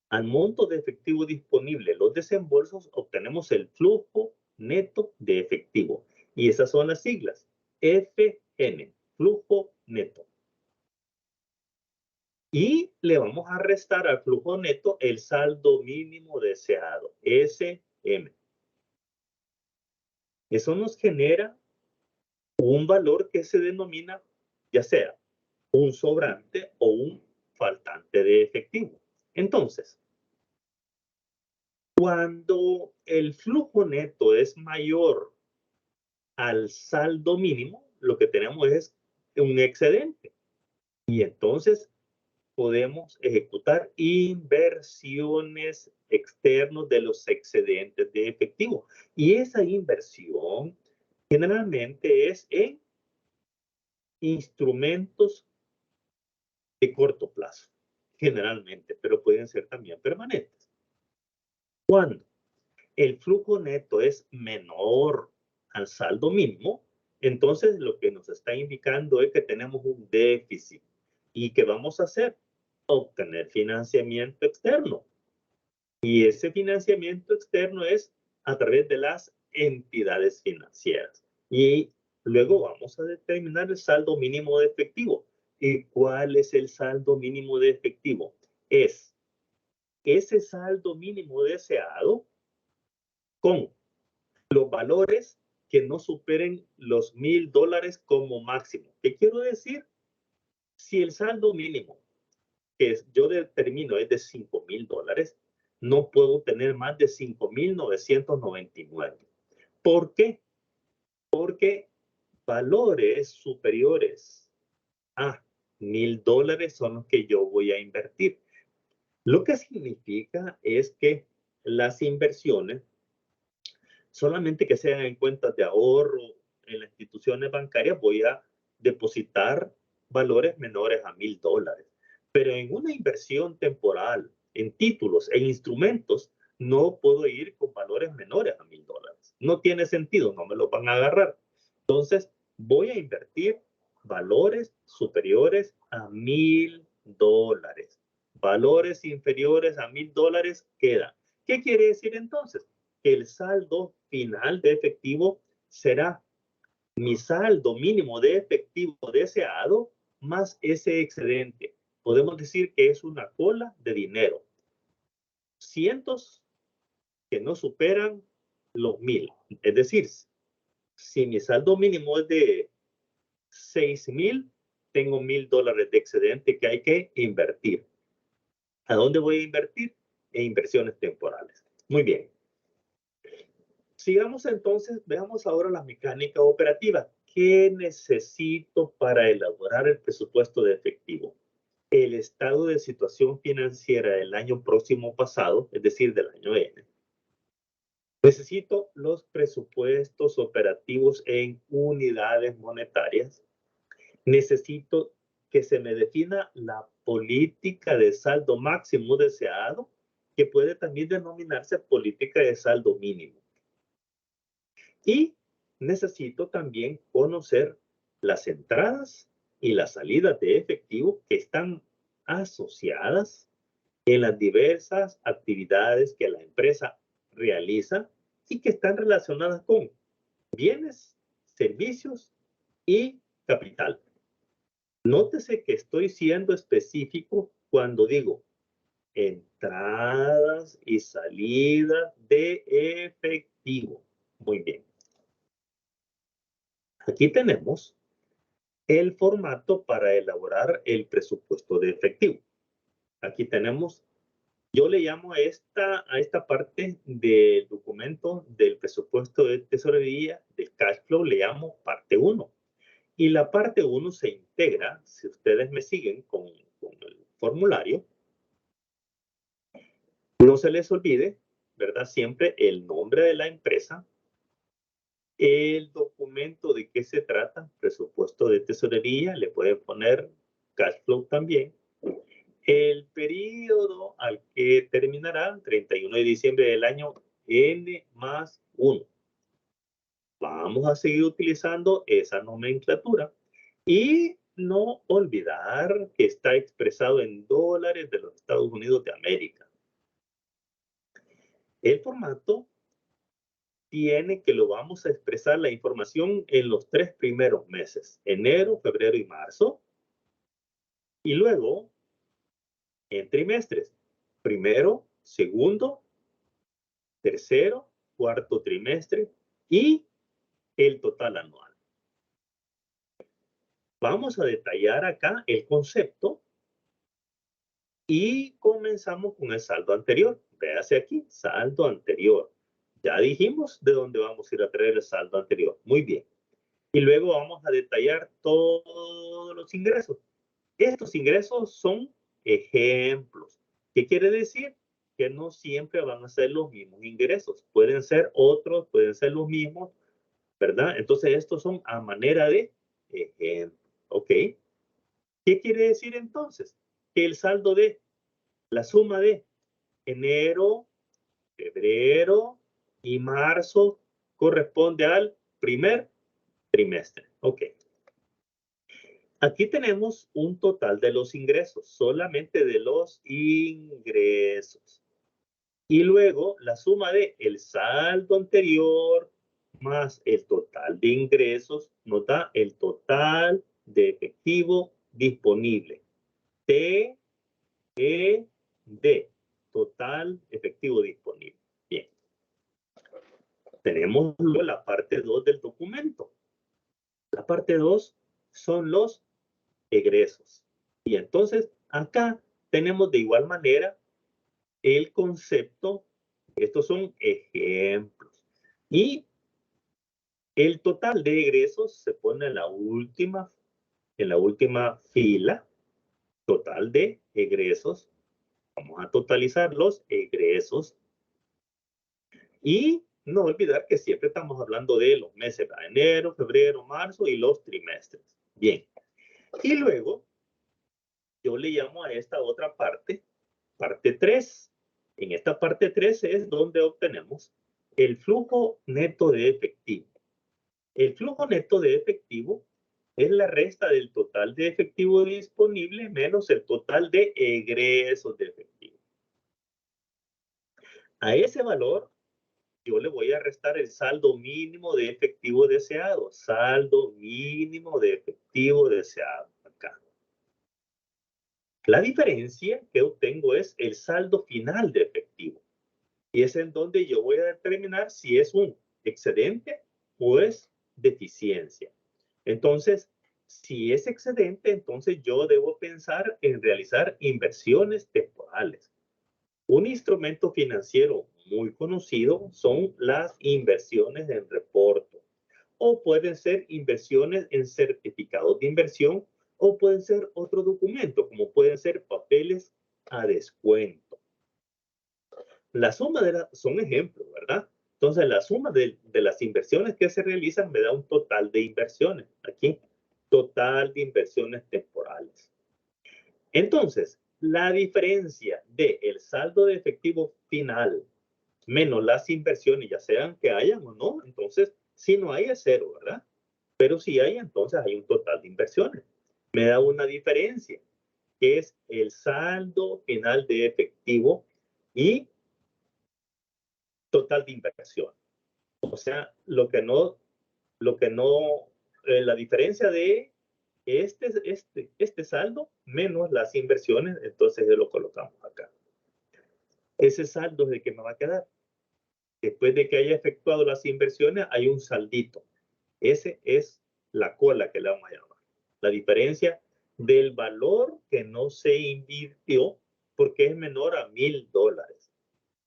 al monto de efectivo disponible los desembolsos, obtenemos el flujo neto de efectivo. Y esas son las siglas. FN, flujo neto. Y le vamos a restar al flujo neto el saldo mínimo deseado, SM. Eso nos genera un valor que se denomina ya sea un sobrante o un faltante de efectivo. Entonces, cuando el flujo neto es mayor al saldo mínimo, lo que tenemos es un excedente. Y entonces podemos ejecutar inversiones externas de los excedentes de efectivo. Y esa inversión generalmente es en instrumentos de corto plazo, generalmente, pero pueden ser también permanentes. Cuando el flujo neto es menor al saldo mínimo, entonces lo que nos está indicando es que tenemos un déficit. ¿Y qué vamos a hacer? Obtener financiamiento externo. Y ese financiamiento externo es a través de las entidades financieras. Y luego vamos a determinar el saldo mínimo de efectivo. ¿Y cuál es el saldo mínimo de efectivo? Es ese saldo mínimo deseado con los valores que no superen los $1,000 como máximo. ¿Qué quiero decir? Si el saldo mínimo que yo determino es de $5,000, no puedo tener más de 5,999. ¿Por qué? Porque valores superiores a $1,000 son los que yo voy a invertir. Lo que significa es que las inversiones, solamente que sean en cuentas de ahorro en las instituciones bancarias, voy a depositar valores menores a $1,000. Pero en una inversión temporal, en títulos, en instrumentos, no puedo ir con valores menores a $1,000. No tiene sentido, no me lo van a agarrar. Entonces, voy a invertir valores superiores a $1,000. Valores inferiores a $1,000 quedan. ¿Qué quiere decir entonces? Que el saldo final de efectivo será mi saldo mínimo de efectivo deseado más ese excedente. Podemos decir que es una cola de dinero. Cientos que no superan los 1,000. Es decir, si mi saldo mínimo es de 6,000, tengo $1,000 de excedente que hay que invertir. ¿A dónde voy a invertir? En inversiones temporales. Muy bien. Sigamos entonces, veamos ahora la mecánica operativa. ¿Qué necesito para elaborar el presupuesto de efectivo? El estado de situación financiera del año próximo pasado, es decir, del año N. Necesito los presupuestos operativos en unidades monetarias. Necesito que se me defina la política de saldo máximo deseado, que puede también denominarse política de saldo mínimo. Y necesito también conocer las entradas y las salidas de efectivo que están asociadas en las diversas actividades que la empresa realiza y que están relacionadas con bienes, servicios y capital. Nótese que estoy siendo específico cuando digo entradas y salidas de efectivo. Muy bien. Aquí tenemos el formato para elaborar el presupuesto de efectivo. Aquí tenemos, yo le llamo a esta parte del documento del presupuesto de tesorería, del cash flow, le llamo parte 1. Y la parte 1 se integra, si ustedes me siguen con el formulario, no se les olvide, ¿verdad? Siempre el nombre de la empresa, el documento de qué se trata, presupuesto de tesorería, le pueden poner cash flow también. El periodo al que terminará, 31 de diciembre del año N+1. Vamos a seguir utilizando esa nomenclatura y no olvidar que está expresado en dólares de los Estados Unidos de América. El formato tiene que lo vamos a expresar la información en los 3 primeros meses, enero, febrero y marzo, y luego en trimestres, primero, segundo, tercero, cuarto trimestre y el total anual. Vamos a detallar acá el concepto Y comenzamos con el saldo anterior. Véase aquí, saldo anterior. Ya dijimos de dónde vamos a ir a traer el saldo anterior. Muy bien. Y luego vamos a detallar todos los ingresos. Estos ingresos son ejemplos. ¿Qué quiere decir? Que no siempre van a ser los mismos ingresos. Pueden ser otros, pueden ser los mismos, ¿verdad? Entonces, estos son a manera de ejemplo. ¿Ok? ¿Qué quiere decir entonces? Que el saldo de, la suma de enero, febrero y marzo corresponde al primer trimestre. Ok. Aquí tenemos un total de los ingresos, solamente de los ingresos. Y luego la suma de el saldo anterior más el total de ingresos nos da el total de efectivo disponible. TED, total efectivo disponible. Bien. Tenemos luego la parte 2 del documento. La parte 2 son los egresos. Y entonces acá tenemos de igual manera el concepto, estos son ejemplos. Y el total de egresos se pone en la última fila, total de egresos. Vamos a totalizar los egresos. Y no olvidar que siempre estamos hablando de los meses, ¿verdad? Enero, febrero, marzo y los trimestres. Bien. Y luego yo le llamo a esta otra parte, parte 3. En esta parte 3 es donde obtenemos el flujo neto de efectivo. El flujo neto de efectivo es la resta del total de efectivo disponible menos el total de egresos de efectivo. A ese valor yo le voy a restar el saldo mínimo de efectivo deseado. Saldo mínimo de efectivo deseado. Acá. La diferencia que obtengo es el saldo final de efectivo. Y es en donde yo voy a determinar si es un excedente o es deficiencia. Entonces, si es excedente, entonces yo debo pensar en realizar inversiones temporales. Un instrumento financiero muy conocido son las inversiones en reporto, o pueden ser inversiones en certificados de inversión, o pueden ser otro documento, como pueden ser papeles a descuento. La suma son ejemplos, ¿verdad? Entonces, la suma de las inversiones que se realizan me da un total de inversiones. Aquí, total de inversiones temporales. Entonces, la diferencia de el saldo de efectivo final menos las inversiones, ya sean que hayan o no, entonces, si no hay es cero, ¿verdad? Pero si hay, entonces hay un total de inversiones. Me da una diferencia, que es el saldo final de efectivo y total de inversión. O sea, la diferencia de este saldo menos las inversiones, entonces lo colocamos acá. Ese saldo es el que me va a quedar. Después de que haya efectuado las inversiones, hay un saldito. Ese es la cola que le vamos a llamar. La diferencia del valor que no se invirtió porque es menor a $1,000.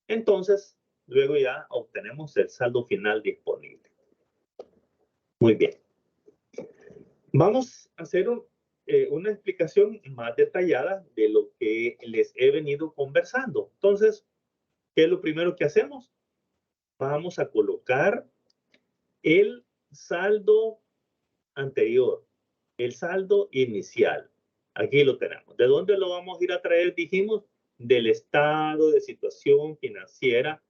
Entonces, luego ya obtenemos el saldo final disponible. Muy bien. Vamos a hacer una explicación más detallada de lo que les he venido conversando. Entonces, ¿qué es lo primero que hacemos? Vamos a colocar el saldo anterior, el saldo inicial. Aquí lo tenemos. ¿De dónde lo vamos a ir a traer? Dijimos, del estado de situación financiera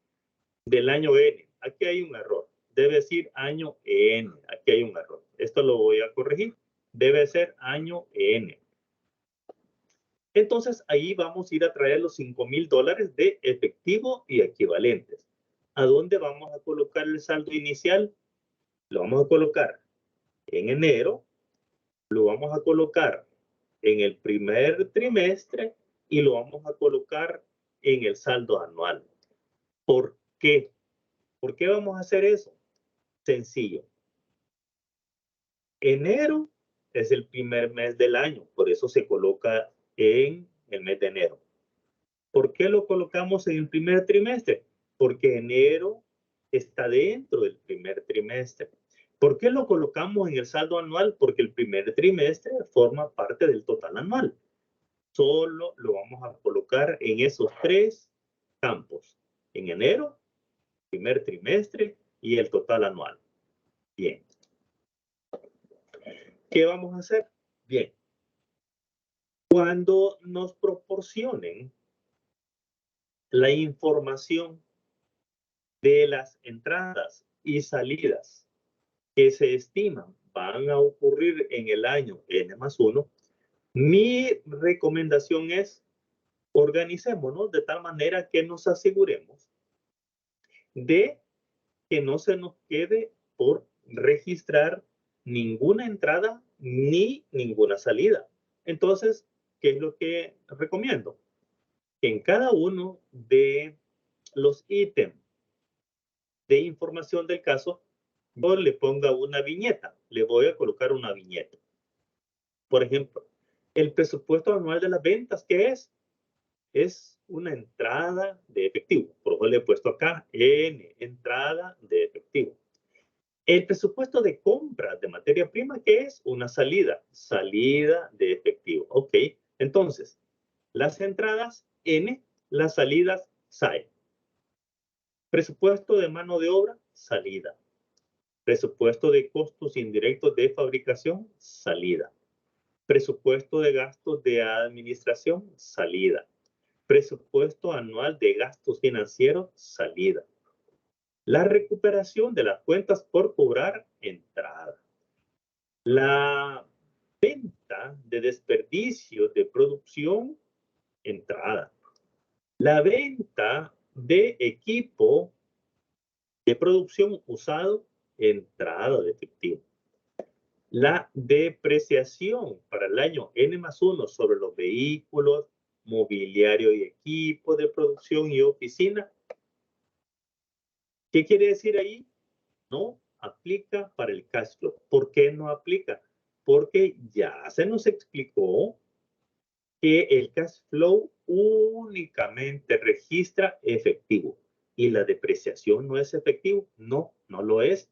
del año N. Aquí hay un error. Debe decir año N. Aquí hay un error. Esto lo voy a corregir. Debe ser año N. Entonces, ahí vamos a ir a traer los $5,000 de efectivo y equivalentes. ¿A dónde vamos a colocar el saldo inicial? Lo vamos a colocar en enero, lo vamos a colocar en el primer trimestre y lo vamos a colocar en el saldo anual. ¿Por qué? ¿Por qué vamos a hacer eso? Sencillo. Enero es el primer mes del año, por eso se coloca en el mes de enero. ¿Por qué lo colocamos en el primer trimestre? Porque enero está dentro del primer trimestre. ¿Por qué lo colocamos en el saldo anual? Porque el primer trimestre forma parte del total anual. Solo lo vamos a colocar en esos tres campos. En enero, primer trimestre y el total anual. Bien. ¿Qué vamos a hacer? Bien. Cuando nos proporcionen la información de las entradas y salidas que se estiman van a ocurrir en el año N+1, mi recomendación es organicémonos de tal manera que nos aseguremos de que no se nos quede por registrar ninguna entrada ni ninguna salida. Entonces, ¿qué es lo que recomiendo? Que en cada uno de los ítems de información del caso, yo le ponga una viñeta. Le voy a colocar una viñeta. Por ejemplo, el presupuesto anual de las ventas, ¿qué es? Es una entrada de efectivo. Por eso le he puesto acá N, entrada de efectivo. El presupuesto de compras de materia prima, ¿qué es? Una salida, salida de efectivo. Ok, entonces, las entradas N, las salidas SAE. Presupuesto de mano de obra, salida. Presupuesto de costos indirectos de fabricación, salida. Presupuesto de gastos de administración, salida. Presupuesto anual de gastos financieros, salida. La recuperación de las cuentas por cobrar, entrada. La venta de desperdicios de producción, entrada. La venta de equipo de producción usado, entrada de efectivo. La depreciación para el año N+1 sobre los vehículos, mobiliario y equipo de producción y oficina. ¿Qué quiere decir ahí? No aplica para el cash flow. ¿Por qué no aplica? Porque ya se nos explicó que el cash flow únicamente registra efectivo y la depreciación no es efectivo. No, no lo es.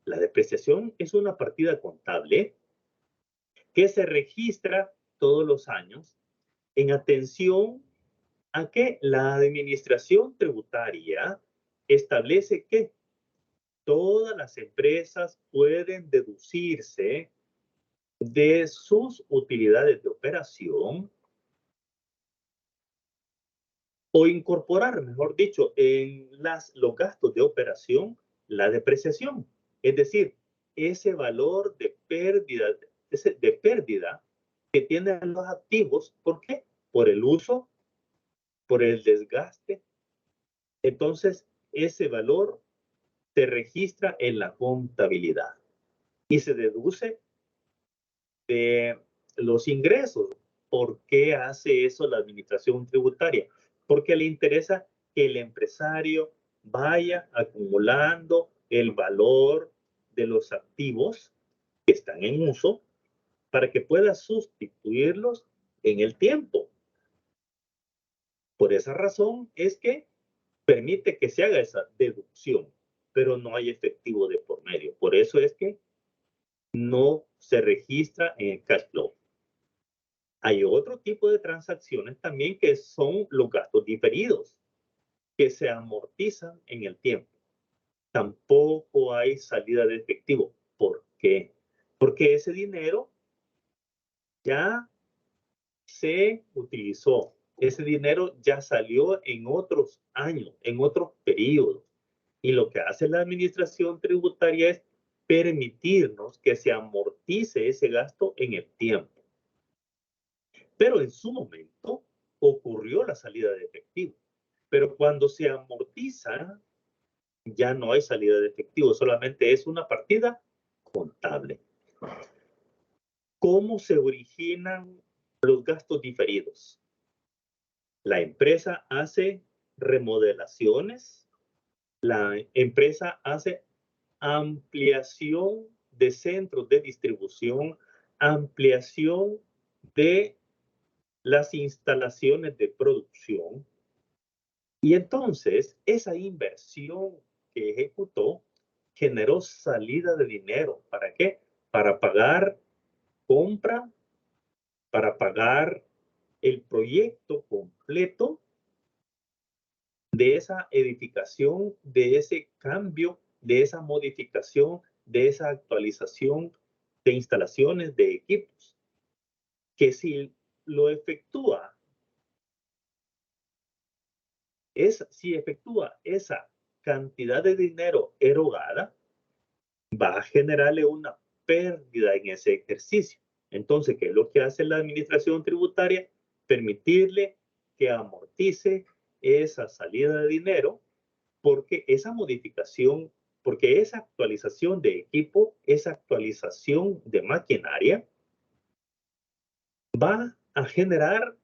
La depreciación es una partida contable que se registra todos los años en atención a que la administración tributaria establece que todas las empresas pueden deducirse de sus utilidades de operación o incorporar, mejor dicho, en los gastos de operación la depreciación. Es decir, ese valor de pérdida que tienen los activos. ¿Por qué? Por el uso, por el desgaste. Entonces, ese valor se registra en la contabilidad y se deduce de los ingresos. ¿Por qué hace eso la administración tributaria? Porque le interesa que el empresario vaya acumulando el valor de los activos que están en uso para que pueda sustituirlos en el tiempo. Por esa razón es que permite que se haga esa deducción, pero no hay efectivo de por medio. Por eso es que no se registra en el cash flow. Hay otro tipo de transacciones también que son los gastos diferidos, que se amortizan en el tiempo. Tampoco hay salida de efectivo. ¿Por qué? Porque ese dinero ya se utilizó. Ese dinero ya salió en otros años, en otros periodos. Y lo que hace la administración tributaria es permitirnos que se amortice ese gasto en el tiempo. Pero en su momento ocurrió la salida de efectivo. Pero cuando se amortiza, ya no hay salida de efectivo, solamente es una partida contable. ¿Cómo se originan los gastos diferidos? La empresa hace remodelaciones, la empresa hace ampliación de centros de distribución, ampliación de las instalaciones de producción, Y entonces, esa inversión que ejecutó generó salida de dinero. ¿Para qué? Para pagar compra, para pagar el proyecto completo de esa edificación, de ese cambio, de esa modificación, de esa actualización de instalaciones, de equipos, que si lo efectúa, si efectúa esa cantidad de dinero erogada, va a generarle una pérdida en ese ejercicio. Entonces, ¿qué es lo que hace la administración tributaria? Permitirle que amortice esa salida de dinero, porque esa modificación, porque esa actualización de equipo, esa actualización de maquinaria, va a generar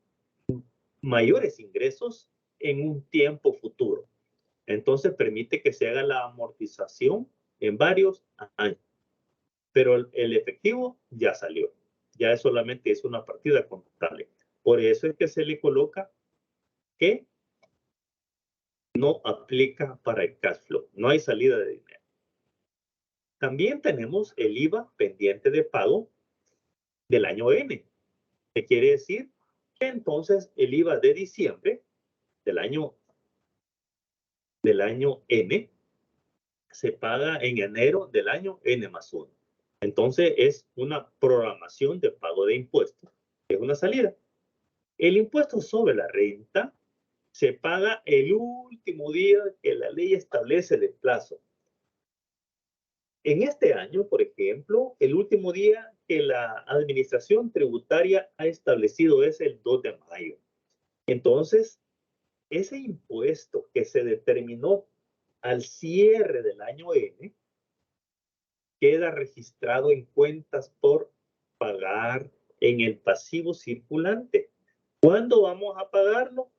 mayores ingresos en un tiempo futuro. Entonces permite que se haga la amortización en varios años. Pero el efectivo ya salió. Ya solamente es una partida contable. Por eso es que se le coloca que no aplica para el cash flow. No hay salida de dinero. También tenemos el IVA pendiente de pago del año N. ¿Qué quiere decir? Que entonces el IVA de diciembre del año N se paga en enero del año N+1. Entonces es una programación de pago de impuestos. Es una salida. El impuesto sobre la renta se paga el último día que la ley establece de plazo. En este año, por ejemplo, el último día que la administración tributaria ha establecido es el 2 de mayo. Entonces, ese impuesto que se determinó al cierre del año N queda registrado en cuentas por pagar en el pasivo circulante. ¿Cuándo vamos a pagarlo?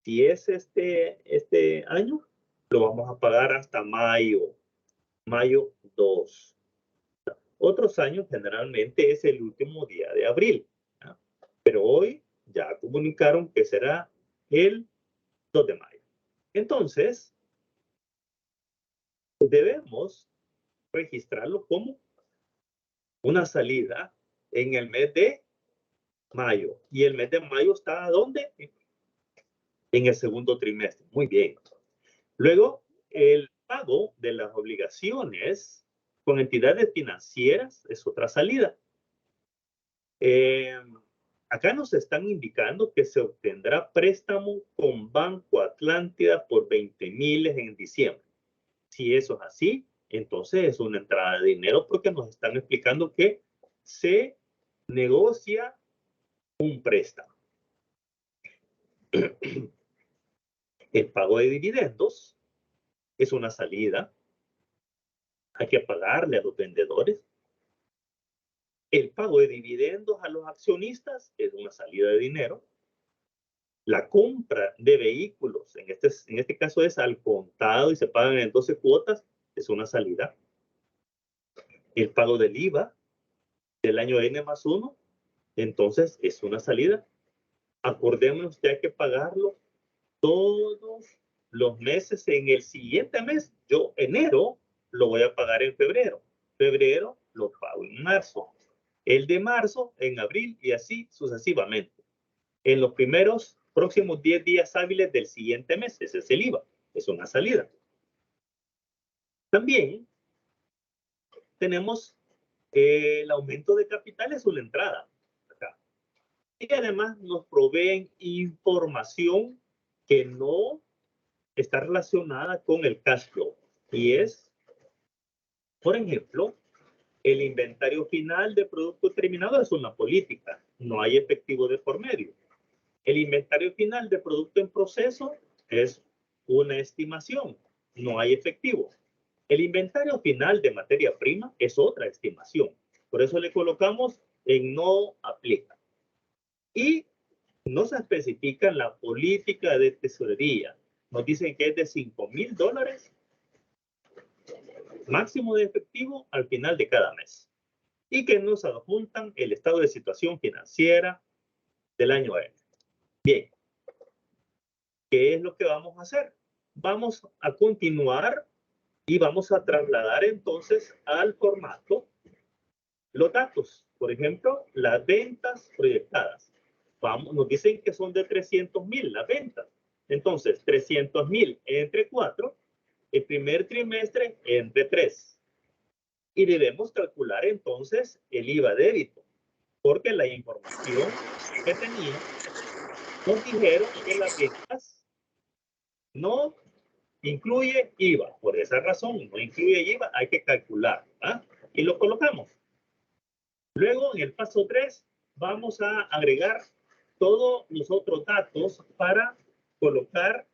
Si es este año, lo vamos a pagar hasta mayo 2. Otros años generalmente es el último día de abril, ¿no? Pero hoy ya comunicaron que será el 2 de mayo. Entonces, debemos registrarlo como una salida en el mes de mayo. ¿Y el mes de mayo está dónde? En el segundo trimestre. Muy bien. Luego, el pago de las obligaciones con entidades financieras es otra salida. Acá nos están indicando que se obtendrá préstamo con Banco Atlántida por 20,000 en diciembre. Si eso es así, entonces es una entrada de dinero porque nos están explicando que se negocia un préstamo. El pago de dividendos es una salida. Hay que pagarle a los vendedores. El pago de dividendos a los accionistas es una salida de dinero. La compra de vehículos, en este caso es al contado y se pagan en 12 cuotas, es una salida. El pago del IVA del año N+1, entonces es una salida. Acordémonos que hay que pagarlo todos los meses en el siguiente mes. Yo enero lo voy a pagar en febrero. Febrero lo pago en marzo. El de marzo en abril y así sucesivamente. En los próximos 10 días hábiles del siguiente mes. Ese es el IVA. Es una salida. También tenemos el aumento de capital, es una entrada. Acá. Y además nos proveen información que no está relacionada con el cash flow. Y es, por ejemplo, el inventario final de producto terminado es una política. No hay efectivo de por medio. El inventario final de producto en proceso es una estimación. No hay efectivo. El inventario final de materia prima es otra estimación. Por eso le colocamos en no aplica. Y no se especifica la política de tesorería. Nos dicen que es de $5,000 máximo de efectivo al final de cada mes. Y que nos adjuntan el estado de situación financiera del año N. Bien. ¿qué es lo que vamos a hacer? Vamos a continuar y vamos a trasladar entonces al formato los datos. Por ejemplo, las ventas proyectadas. Nos dicen que son de 300,000 las ventas. Entonces, 300,000 entre 4, el primer trimestre entre 3. Y debemos calcular entonces el IVA débito, porque la información que tenía nos dijeron que las ventas no incluye IVA. Por esa razón, no incluye IVA, hay que calcular. Y lo colocamos. Luego, en el paso 3, vamos a agregar todos los otros datos para colocar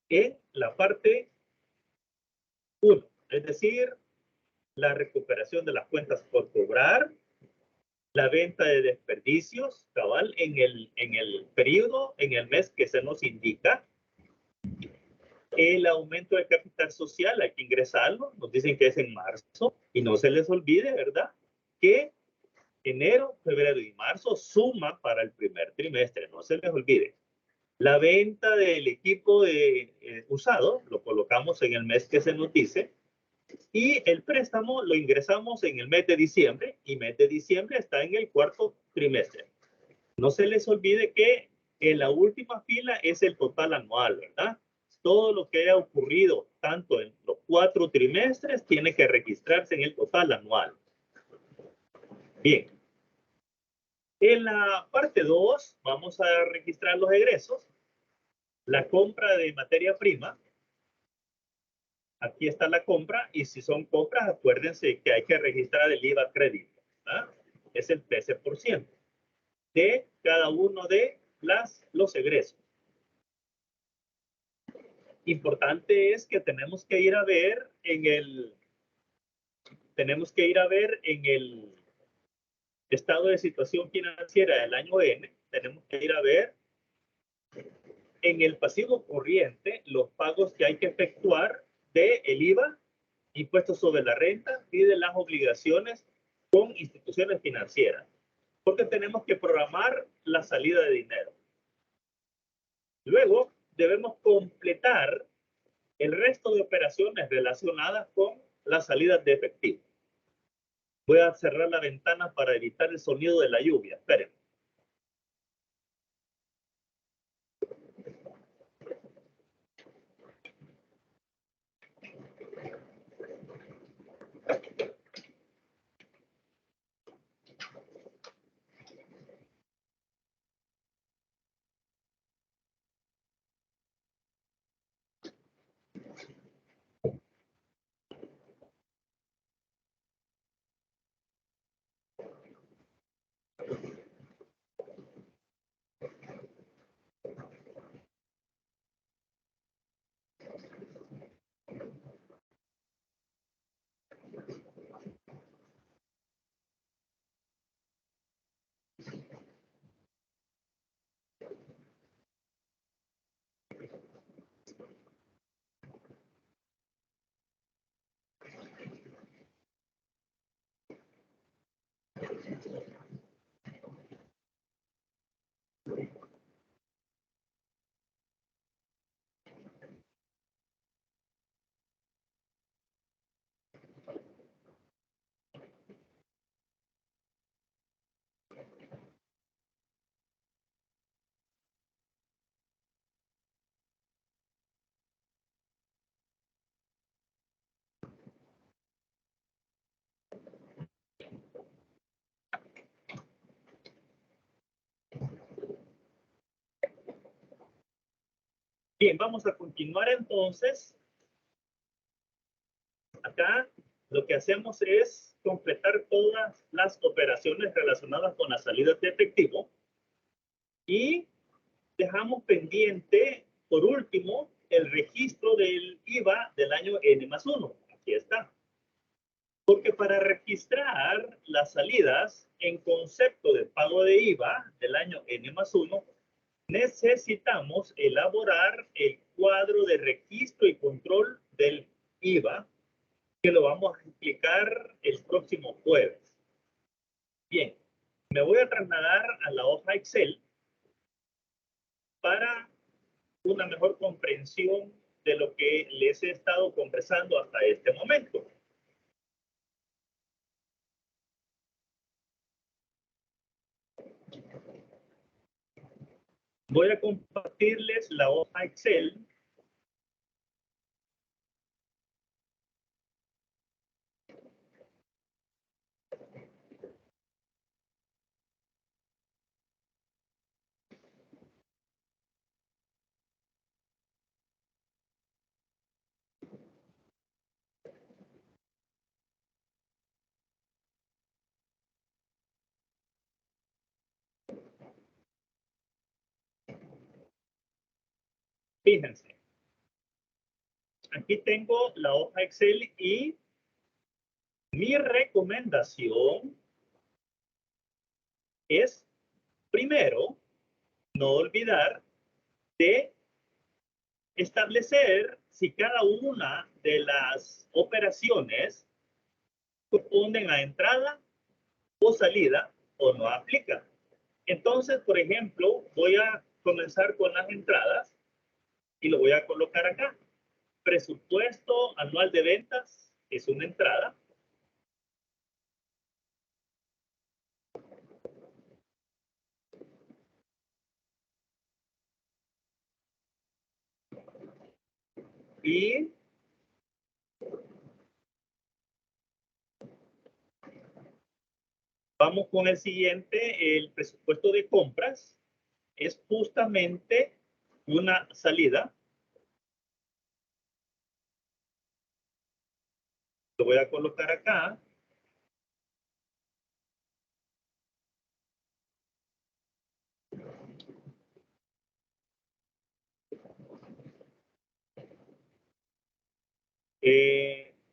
en la parte 1, es decir, la recuperación de las cuentas por cobrar, la venta de desperdicios, cabal, en el periodo, en el mes que se nos indica, el aumento de capital social, hay que ingresarlo, nos dicen que es en marzo, y no se les olvide, ¿verdad?, que enero, febrero y marzo suma para el primer trimestre, no se les olvide. La venta del equipo usado lo colocamos en el mes que se nos dice, y el préstamo lo ingresamos en el mes de diciembre, y mes de diciembre está en el cuarto trimestre. No se les olvide que en la última fila es el total anual, ¿verdad? Todo lo que haya ocurrido tanto en los 4 trimestres tiene que registrarse en el total anual. Bien. En la parte 2 vamos a registrar los egresos, la compra de materia prima. Aquí está la compra, y si son compras, acuérdense que hay que registrar el IVA crédito. Es el 13% de cada uno de los egresos. Importante es que tenemos que ir a ver en el estado de situación financiera del año N, tenemos que ir a ver en el pasivo corriente los pagos que hay que efectuar de el IVA, impuestos sobre la renta, y de las obligaciones con instituciones financieras, porque tenemos que programar la salida de dinero. Luego debemos completar el resto de operaciones relacionadas con las salidas de efectivo. Voy a cerrar la ventana para evitar el sonido de la lluvia. Esperen. Bien, vamos a continuar entonces. Acá lo que hacemos es completar todas las operaciones relacionadas con las salidas de efectivo, y dejamos pendiente, por último, el registro del IVA del año N+1. Aquí está. Porque para registrar las salidas en concepto de pago de IVA del año N+1, necesitamos elaborar el cuadro de registro y control del IVA, que lo vamos a explicar el próximo jueves. Bien, me voy a trasladar a la hoja Excel para una mejor comprensión de lo que les he estado conversando hasta este momento. Voy a compartirles la hoja Excel. Fíjense, aquí tengo la hoja Excel y mi recomendación es, primero, no olvidar de establecer si cada una de las operaciones corresponden a entrada o salida o no aplica. Entonces, por ejemplo, voy a comenzar con las entradas y lo voy a colocar acá. Presupuesto anual de ventas es una entrada. Y vamos con el siguiente. El presupuesto de compras es justamente una salida. Lo voy a colocar acá.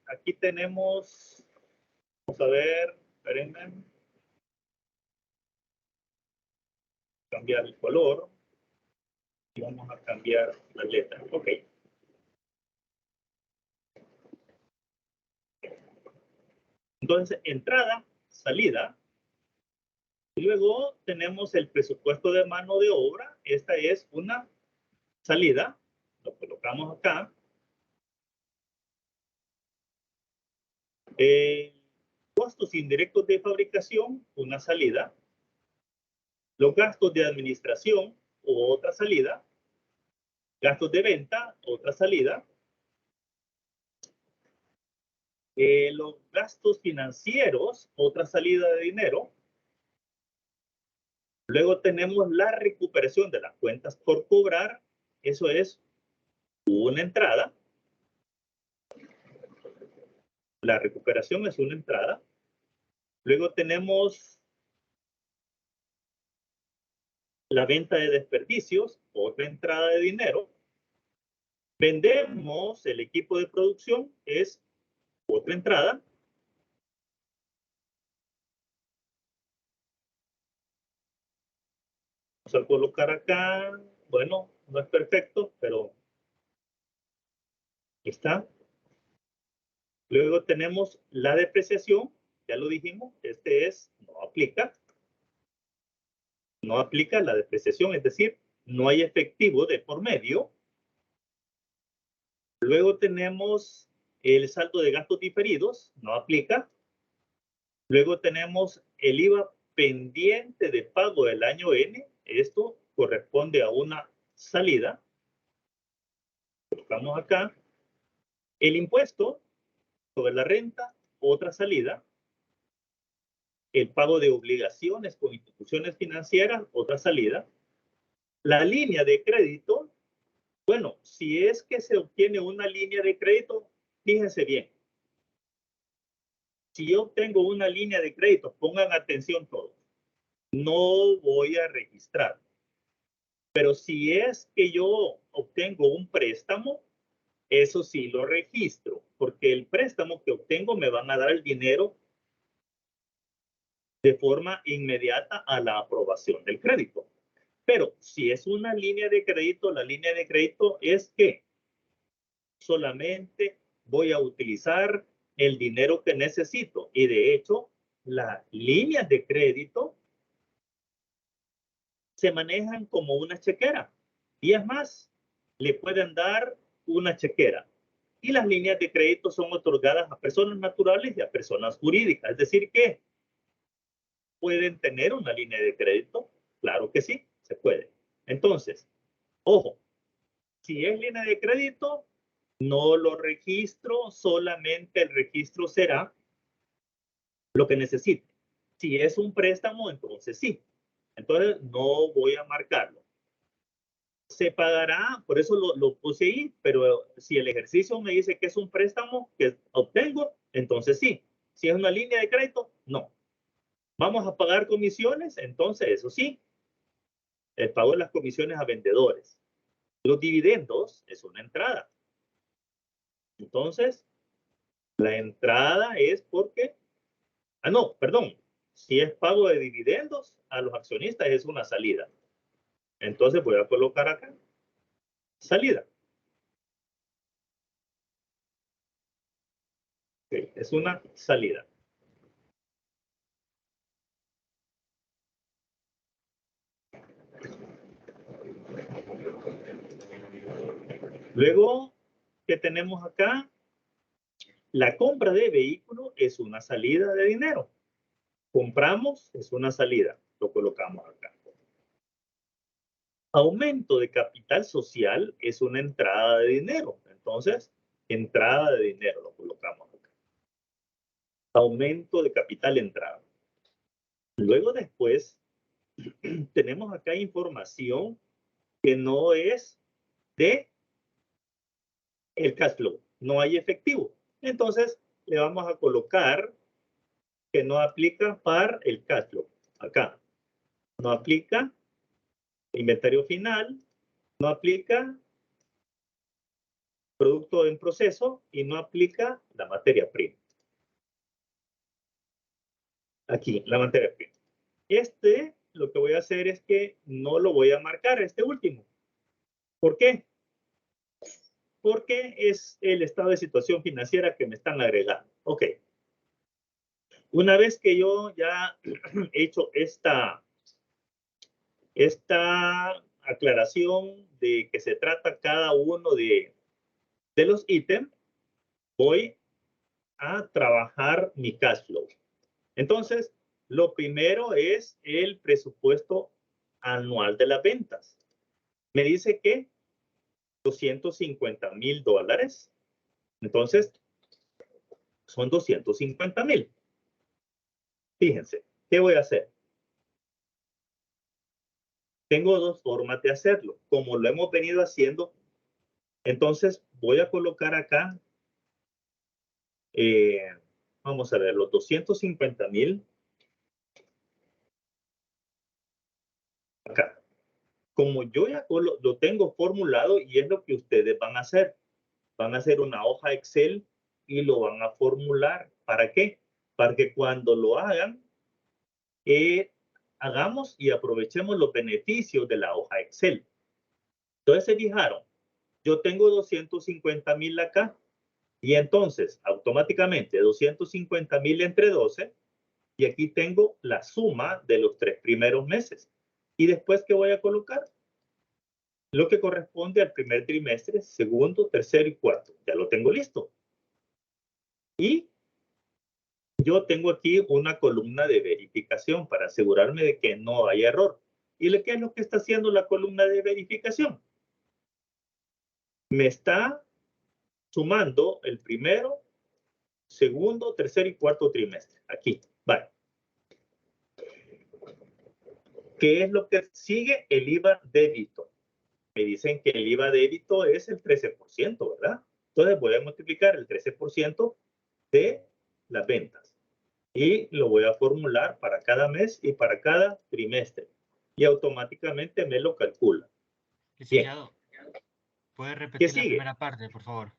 Aquí tenemos, vamos a ver, espérenme, cambiar el color y vamos a cambiar la letra. Ok. Entonces, entrada, salida. Y luego tenemos el presupuesto de mano de obra. Esta es una salida. Lo colocamos acá. Costos indirectos de fabricación, una salida. Los gastos de administración, otra salida. Gastos de venta, otra salida. Los gastos financieros, otra salida de dinero. Luego tenemos la recuperación de las cuentas por cobrar. Eso es una entrada. La recuperación es una entrada. Luego tenemos la venta de desperdicios, otra entrada de dinero. Vendemos el equipo de producción, es otra entrada. Vamos a colocar acá, bueno, no es perfecto, pero está. Luego tenemos la depreciación, ya lo dijimos, no aplica. No aplica la depreciación, es decir, no hay efectivo de por medio. Luego tenemos el saldo de gastos diferidos, no aplica. Luego tenemos el IVA pendiente de pago del año N. Esto corresponde a una salida. Colocamos acá. El impuesto sobre la renta, otra salida. El pago de obligaciones con instituciones financieras, otra salida. La línea de crédito, bueno, si es que se obtiene una línea de crédito, fíjense bien. Si yo obtengo una línea de crédito, pongan atención todos, no voy a registrar. Pero si es que yo obtengo un préstamo, eso sí lo registro, porque el préstamo que obtengo me van a dar el dinero de forma inmediata a la aprobación del crédito. Pero si es una línea de crédito, la línea de crédito es que solamente voy a utilizar el dinero que necesito. Y de hecho, las líneas de crédito se manejan como una chequera. Y es más, le pueden dar una chequera. Y las líneas de crédito son otorgadas a personas naturales y a personas jurídicas. Es decir, que pueden tener una línea de crédito. Claro que sí, se puede. Entonces, ojo, si es línea de crédito, no lo registro, solamente el registro será lo que necesite. Si es un préstamo, entonces sí. Entonces, no voy a marcarlo. Se pagará, por eso lo puse ahí, pero si el ejercicio me dice que es un préstamo que obtengo, entonces sí. Si es una línea de crédito, no. Vamos a pagar comisiones, entonces eso sí, el pago de las comisiones a vendedores. Los dividendos es una entrada. Entonces, la entrada es porque, no, perdón, si es pago de dividendos a los accionistas es una salida. Entonces voy a colocar acá, salida. Okay, es una salida. Luego, ¿qué tenemos acá? La compra de vehículo es una salida de dinero. Compramos es una salida. Lo colocamos acá. Aumento de capital social es una entrada de dinero. Entonces, entrada de dinero lo colocamos acá. Aumento de capital, entrada. Luego después, tenemos acá información que no es de el cash flow. No hay efectivo. Entonces, le vamos a colocar que no aplica para el cash flow. Acá. No aplica inventario final, no aplica producto en proceso y no aplica la materia prima. Aquí, la materia prima. Lo que voy a hacer es que no lo voy a marcar, este último. ¿Por qué? Porque es el estado de situación financiera que me están agregando. Ok. Una vez que yo ya he hecho esta aclaración de que se trata cada uno de los ítems, voy a trabajar mi cash flow. Entonces, lo primero es el presupuesto anual de las ventas. Me dice que $250,000. Entonces, son 250,000. Fíjense, ¿qué voy a hacer? Tengo dos formas de hacerlo, como lo hemos venido haciendo. Entonces, voy a colocar acá, vamos a ver, los 250,000 acá. Como yo ya lo tengo formulado y es lo que ustedes van a hacer. Van a hacer una hoja Excel y lo van a formular. ¿Para qué? Para que cuando lo hagan, hagamos y aprovechemos los beneficios de la hoja Excel. Entonces se fijaron, yo tengo 250,000 acá y entonces automáticamente 250,000 entre 12 y aquí tengo la suma de los 3 primeros meses. Y después, ¿qué voy a colocar? Lo que corresponde al primer trimestre, segundo, tercero y cuarto. Ya lo tengo listo. Y yo tengo aquí una columna de verificación para asegurarme de que no haya error. ¿Y qué es lo que está haciendo la columna de verificación? Me está sumando el primero, segundo, tercer y cuarto trimestre. Aquí, vale. ¿Qué es lo que sigue? El IVA débito. Me dicen que el IVA débito es el 13%, ¿verdad? Entonces voy a multiplicar el 13% de las ventas y lo voy a formular para cada mes y para cada trimestre y automáticamente me lo calcula. Licenciado, ¿puede ¿Qué repetir la sigue? primera parte, por favor?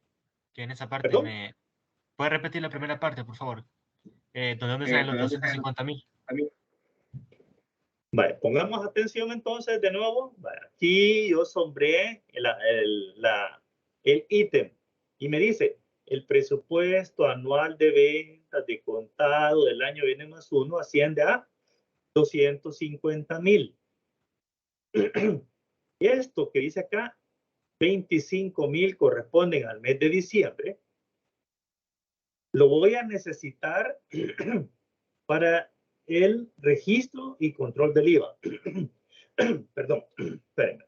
Que en esa parte ¿Perdón? me... ¿Puede repetir la primera parte, por favor? ¿Dónde salen los 250,000? Vale, pongamos atención entonces de nuevo. Vale, aquí yo sombré el ítem y me dice el presupuesto anual de ventas de contado del año viene más uno asciende a 250,000. Esto que dice acá 25,000 corresponden al mes de diciembre, lo voy a necesitar para el registro y control del IVA. Perdón, espérenme,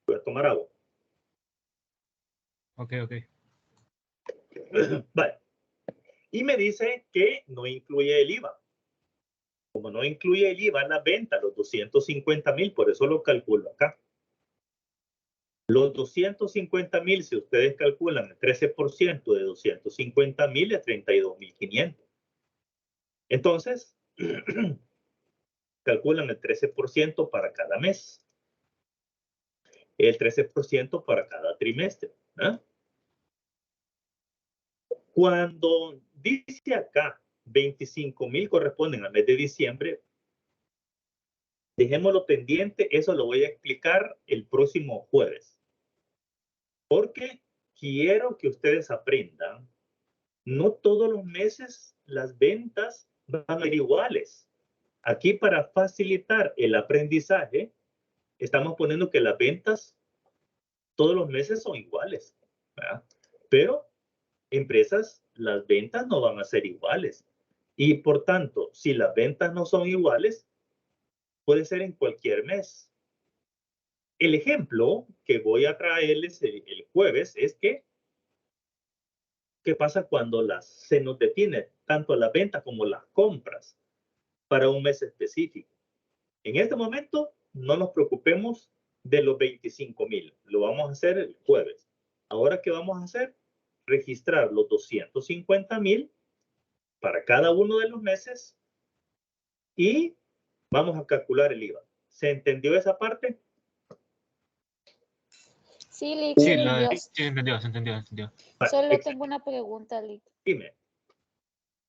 voy a tomar agua. Ok. Vale. Y me dice que no incluye el IVA. Como no incluye el IVA en la venta, los 250,000, por eso lo calculo acá. Los 250,000, si ustedes calculan el 13% de 250,000 es 32,500. Entonces, calculan el 13% para cada mes. El 13% para cada trimestre. ¿Eh? Cuando dice acá 25,000 corresponden al mes de diciembre, dejémoslo pendiente, eso lo voy a explicar el próximo jueves. Porque quiero que ustedes aprendan, no todos los meses las ventas van a ser iguales. Aquí para facilitar el aprendizaje, estamos poniendo que las ventas todos los meses son iguales, ¿verdad? Pero empresas, las ventas no van a ser iguales. Y por tanto, si las ventas no son iguales, puede ser en cualquier mes. El ejemplo que voy a traerles el jueves es que, ¿qué pasa cuando se nos detiene tanto la venta como las compras para un mes específico? En este momento, no nos preocupemos de los 25,000. Lo vamos a hacer el jueves. Ahora, ¿qué vamos a hacer? Registrar los 250,000 para cada uno de los meses y vamos a calcular el IVA. ¿Se entendió esa parte? Sí, Lick, Sí, se entendió. se entendió. Vale, Solo excelente. tengo una pregunta, Lick. Dime.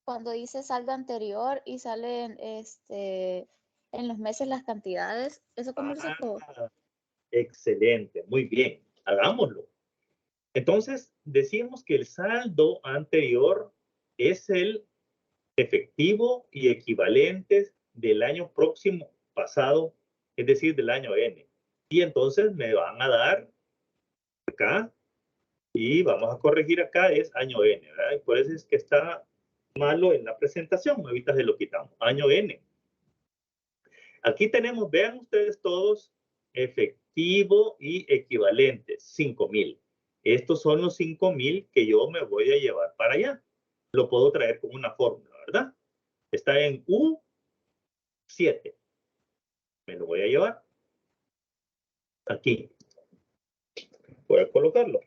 Cuando dice saldo anterior y salen en los meses las cantidades, ¿eso cómo lo sacó? Excelente, muy bien, hagámoslo. Entonces, decimos que el saldo anterior es el efectivo y equivalente del año próximo pasado, es decir, del año N. Y entonces me van a dar acá, y vamos a corregir acá, es año N, ¿verdad? Y por eso es que está malo en la presentación, ahorita se lo quitamos, año N. Aquí tenemos, vean ustedes todos, efectivo y equivalente, 5,000. Estos son los 5,000 que yo me voy a llevar para allá. Lo puedo traer con una fórmula, ¿verdad? Está en U7. Me lo voy a llevar aquí. Voy a colocarlo.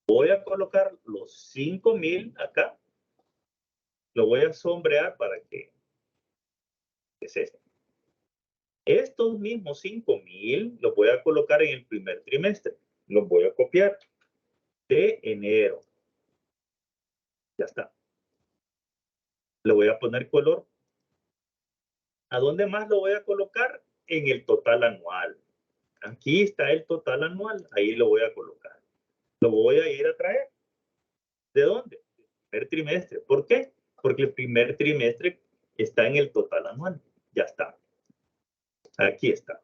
Voy a colocar los 5,000 acá. Lo voy a sombrear para que es esto. Estos mismos 5,000 los voy a colocar en el primer trimestre. Los voy a copiar de enero. Ya está. Le voy a poner color. ¿A dónde más lo voy a colocar? En el total anual. Aquí está el total anual. Ahí lo voy a colocar. Lo voy a ir a traer. ¿De dónde? Del primer trimestre. ¿Por qué? Porque el primer trimestre está en el total anual. Ya está. Aquí está.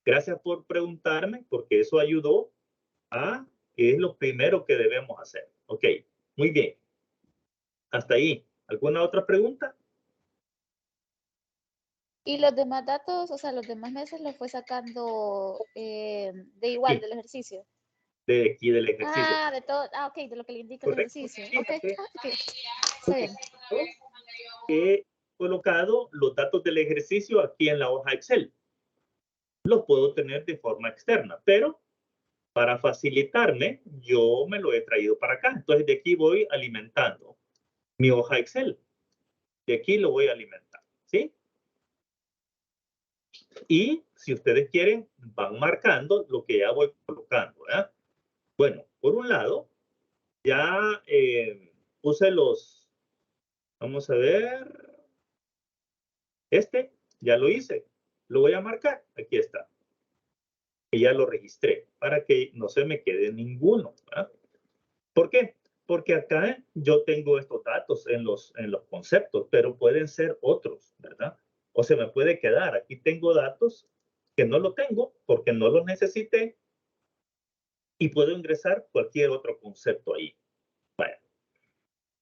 Gracias por preguntarme, porque eso ayudó a que es lo primero que debemos hacer. Ok, muy bien. Hasta ahí. ¿Alguna otra pregunta? Y los demás datos, o sea, los demás meses los fue sacando de igual, Sí. Del ejercicio. De aquí del ejercicio. Ah, de todo. Ah, ok, de lo que le indica el Correcto. ejercicio. Fíjate. Ok. Está bien. He colocado los datos del ejercicio aquí en la hoja Excel. Los puedo tener de forma externa, pero para facilitarme, yo me lo he traído para acá. Entonces, de aquí voy alimentando mi hoja Excel. De aquí lo voy a alimentar, ¿sí? Y si ustedes quieren, van marcando lo que ya voy colocando, ¿verdad? Bueno, por un lado, ya puse los, vamos a ver, ya lo hice. Lo voy a marcar, aquí está. Y ya lo registré para que no se me quede ninguno, ¿verdad? ¿Por qué? Porque acá yo tengo estos datos en los conceptos, pero pueden ser otros, ¿verdad? O se me puede quedar. Aquí tengo datos que no lo tengo porque no los necesité y puedo ingresar cualquier otro concepto ahí. Bueno,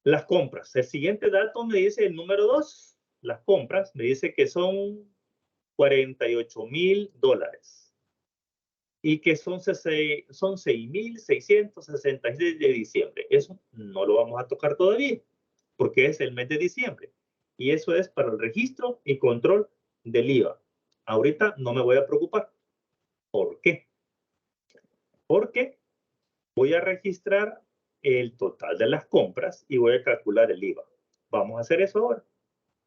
las compras. El siguiente dato me dice el número 2. Las compras me dice que son $48,000 y que son 6,666 de diciembre. Eso no lo vamos a tocar todavía porque es el mes de diciembre y eso es para el registro y control del IVA. Ahorita no me voy a preocupar. ¿Por qué? Porque voy a registrar el total de las compras y voy a calcular el IVA. Vamos a hacer eso ahora.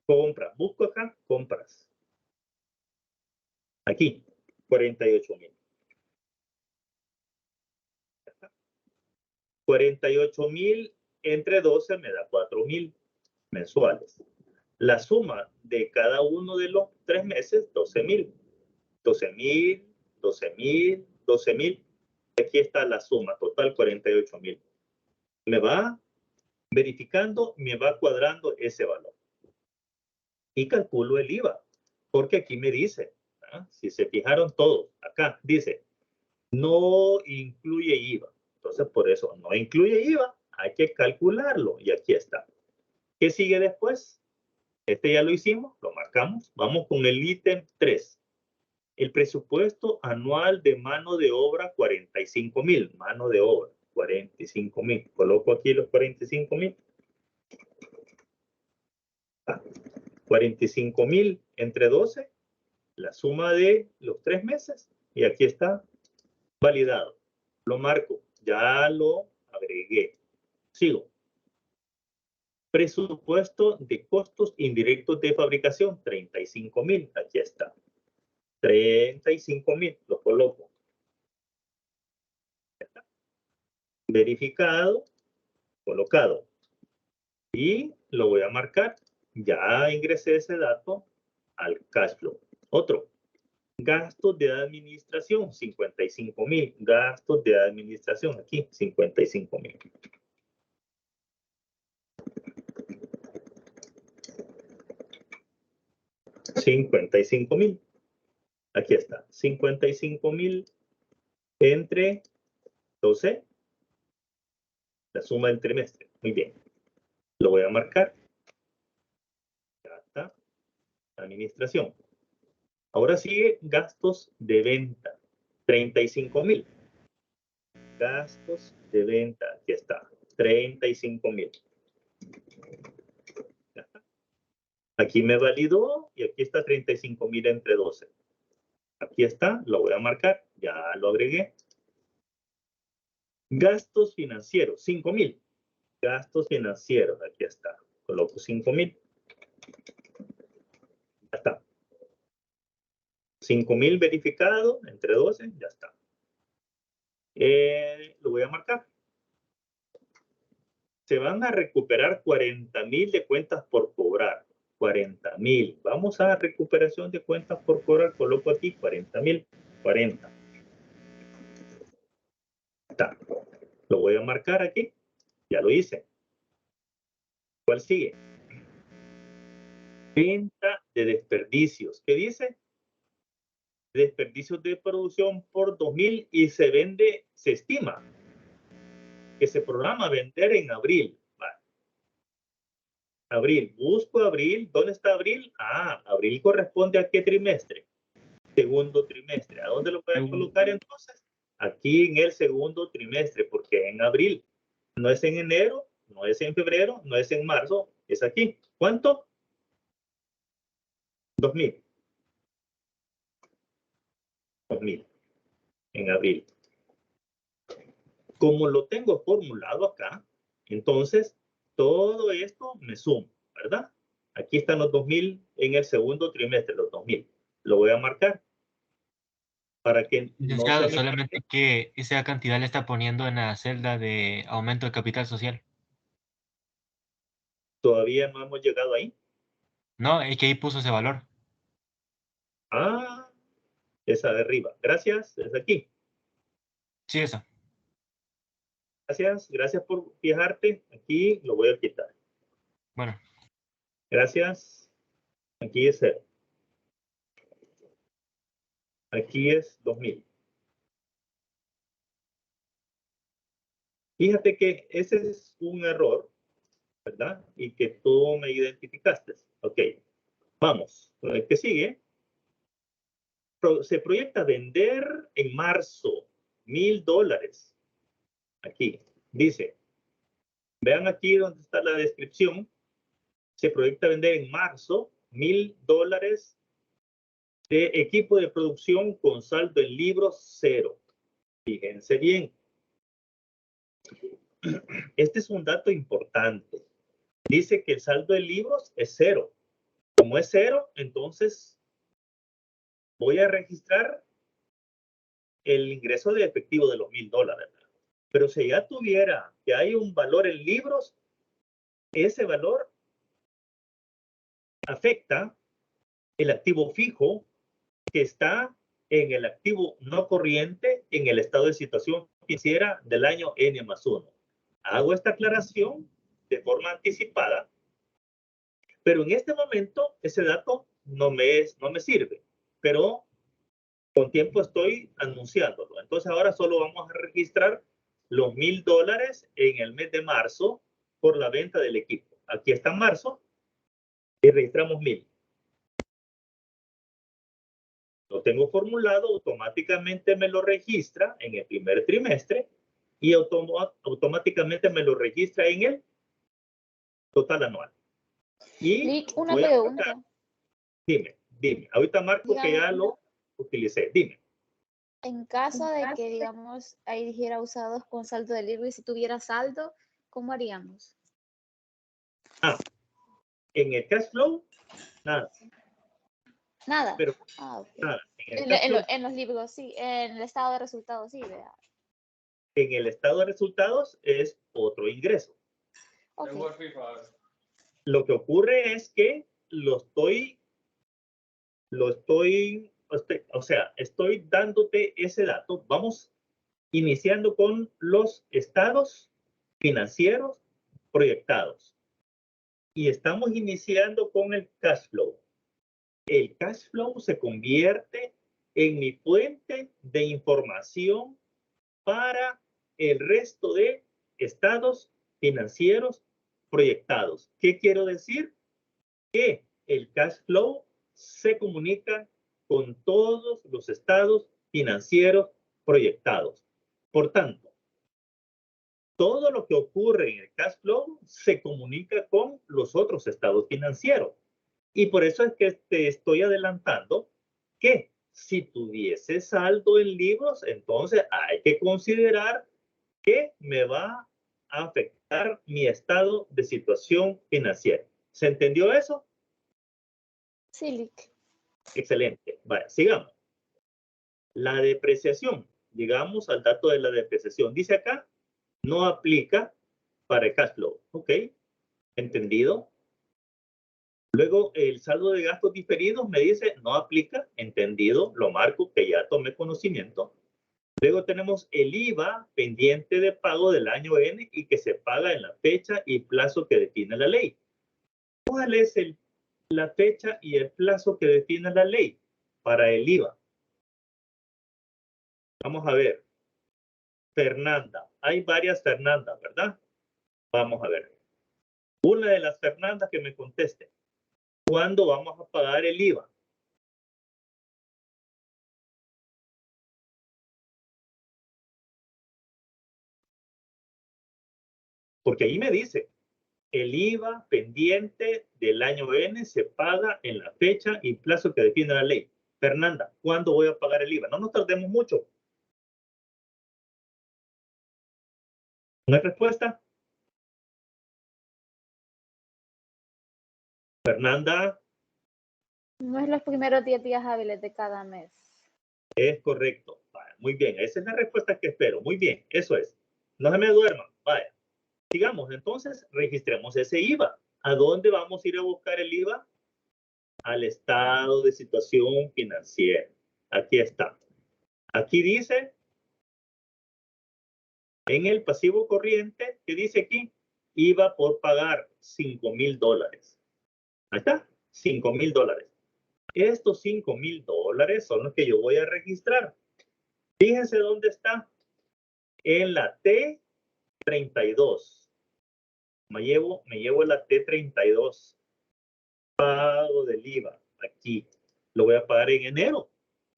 Compras. Busco acá compras. Aquí, 48,000. 48,000 entre 12 me da 4,000 mensuales. La suma de cada uno de los 3 meses, 12,000. 12,000, 12,000, 12,000. Aquí está la suma total, 48,000. Me va verificando, me va cuadrando ese valor. Y calculo el IVA, porque aquí me dice, ¿ah? Si se fijaron todos, acá dice, no incluye IVA. Entonces, por eso no incluye IVA, hay que calcularlo y aquí está. ¿Qué sigue después? Este ya lo hicimos, lo marcamos. Vamos con el ítem 3. El presupuesto anual de mano de obra, 45,000. Mano de obra, 45,000. Coloco aquí los 45,000. 45,000 entre 12, la suma de los 3 meses. Y aquí está validado. Lo marco, ya lo agregué. Sigo. Presupuesto de costos indirectos de fabricación, 35,000. Aquí está. 35,000. Lo coloco. Verificado, colocado. Y lo voy a marcar. Ya ingresé ese dato al cash flow. Otro. Gastos de administración, 55,000. Gastos de administración, aquí, 55,000. $55,000. Aquí está, 55,000 entre 12, la suma del trimestre. Muy bien. Lo voy a marcar. Ya está. Administración. Ahora sigue gastos de venta. 35,000. Gastos de venta. Aquí está. 35,000. Aquí me validó y aquí está 35,000 entre 12. Aquí está, lo voy a marcar. Ya lo agregué. Gastos financieros. 5,000. Gastos financieros. Aquí está. Coloco 5,000. Ya está. 5,000 verificado entre 12, ya está. Lo voy a marcar. Se van a recuperar 40,000 de cuentas por cobrar. 40,000. Vamos a recuperación de cuentas por cobrar. Coloco aquí 40,000. 40. Está. Lo voy a marcar aquí. Ya lo hice. ¿Cuál sigue? Venta de desperdicios. ¿Qué dice? Desperdicios de producción por 2,000 y se vende, se estima que se programa vender en abril. Vale. Abril, busco abril. ¿Dónde está abril? Ah, abril corresponde a qué trimestre? Segundo trimestre. ¿A dónde lo voy a colocar entonces? Aquí en el segundo trimestre, porque en abril no es en enero, no es en febrero, no es en marzo, es aquí. ¿Cuánto? 2,000. 2,000 en abril. Como lo tengo formulado acá, entonces todo esto me suma, ¿verdad? Aquí están los 2,000 en el segundo trimestre, los 2,000. Lo voy a marcar para que no se me... solamente que esa cantidad le está poniendo en la celda de aumento de capital social. Todavía no hemos llegado ahí. No, es que ahí puso ese valor. Ah, esa de arriba. Gracias, es aquí. Sí, eso. Gracias por fijarte. Aquí lo voy a quitar. Bueno. Gracias. Aquí es 0. Aquí es 2000. Fíjate que ese es un error, ¿verdad? Y que tú me identificaste. Ok, vamos. El que sigue. Se proyecta vender en marzo $1,000. Aquí dice, vean aquí donde está la descripción. Se proyecta vender en marzo $1,000 de equipo de producción con saldo en libros 0. Fíjense bien. Este es un dato importante. Dice que el saldo de libros es 0. Como es 0, entonces voy a registrar el ingreso de efectivo de los $1,000. Pero si ya tuviera que hay un valor en libros, ese valor afecta el activo fijo que está en el activo no corriente en el estado de situación financiera del año N+1. Hago esta aclaración de forma anticipada, pero en este momento ese dato no me sirve, pero con tiempo estoy anunciándolo. Entonces ahora solo vamos a registrar los $1,000 en el mes de marzo por la venta del equipo. Aquí está marzo y registramos 1,000. Lo tengo formulado, automáticamente me lo registra en el primer trimestre y automáticamente me lo registra en el total anual. Y Lick, una pregunta. Dime. Ahorita marco que ya lo utilicé. Dime. En caso de que, digamos, ahí dijera usados con saldo de libro y si tuviera saldo, ¿cómo haríamos? En el cash flow, nada. Nada. Pero, Okay. nada. En los libros, sí. En el estado de resultados, sí. Vea. En el estado de resultados es otro ingreso. Okay. Lo que ocurre es que estoy dándote ese dato. Vamos iniciando con los estados financieros proyectados. Y estamos iniciando con el cash flow. El cash flow se convierte en mi fuente de información para el resto de estados financieros proyectados. ¿Qué quiero decir? Que el cash flow se comunica con todos los estados financieros proyectados. Por tanto, todo lo que ocurre en el cash flow se comunica con los otros estados financieros. Y por eso es que te estoy adelantando que si tuviese saldo en libros, entonces hay que considerar que me va a afectar mi estado de situación financiera. ¿Se entendió eso? Sí, Lick. Excelente. Vale, sigamos. La depreciación. Llegamos al dato de la depreciación. Dice acá, no aplica para el cash flow. Ok, entendido. Luego, el saldo de gastos diferidos me dice, no aplica, entendido, lo marco que ya tomé conocimiento. Luego tenemos el IVA pendiente de pago del año N y que se paga en la fecha y plazo que define la ley. ¿Cuál es la fecha y el plazo que define la ley para el IVA? Vamos a ver. Fernanda. Hay varias Fernandas, ¿verdad? Vamos a ver. Una de las Fernandas que me conteste. ¿Cuándo vamos a pagar el IVA? Porque ahí me dice, el IVA pendiente del año N se paga en la fecha y plazo que define la ley. Fernanda, ¿cuándo voy a pagar el IVA? No nos tardemos mucho. ¿No hay respuesta? Fernanda. No es los primeros 10 días hábiles de cada mes. Es correcto. Vaya, muy bien, esa es la respuesta que espero. Muy bien, eso es. No se me duerman. Vaya. Sigamos, entonces, registremos ese IVA. ¿A dónde vamos a ir a buscar el IVA? Al estado de situación financiera. Aquí está. Aquí dice En el pasivo corriente, ¿qué dice aquí? IVA por pagar $5,000. Ahí está, $5,000. Estos $5,000 son los que yo voy a registrar. Fíjense dónde está. En la T32. Me llevo la T32. Pago del IVA. Aquí. Lo voy a pagar en enero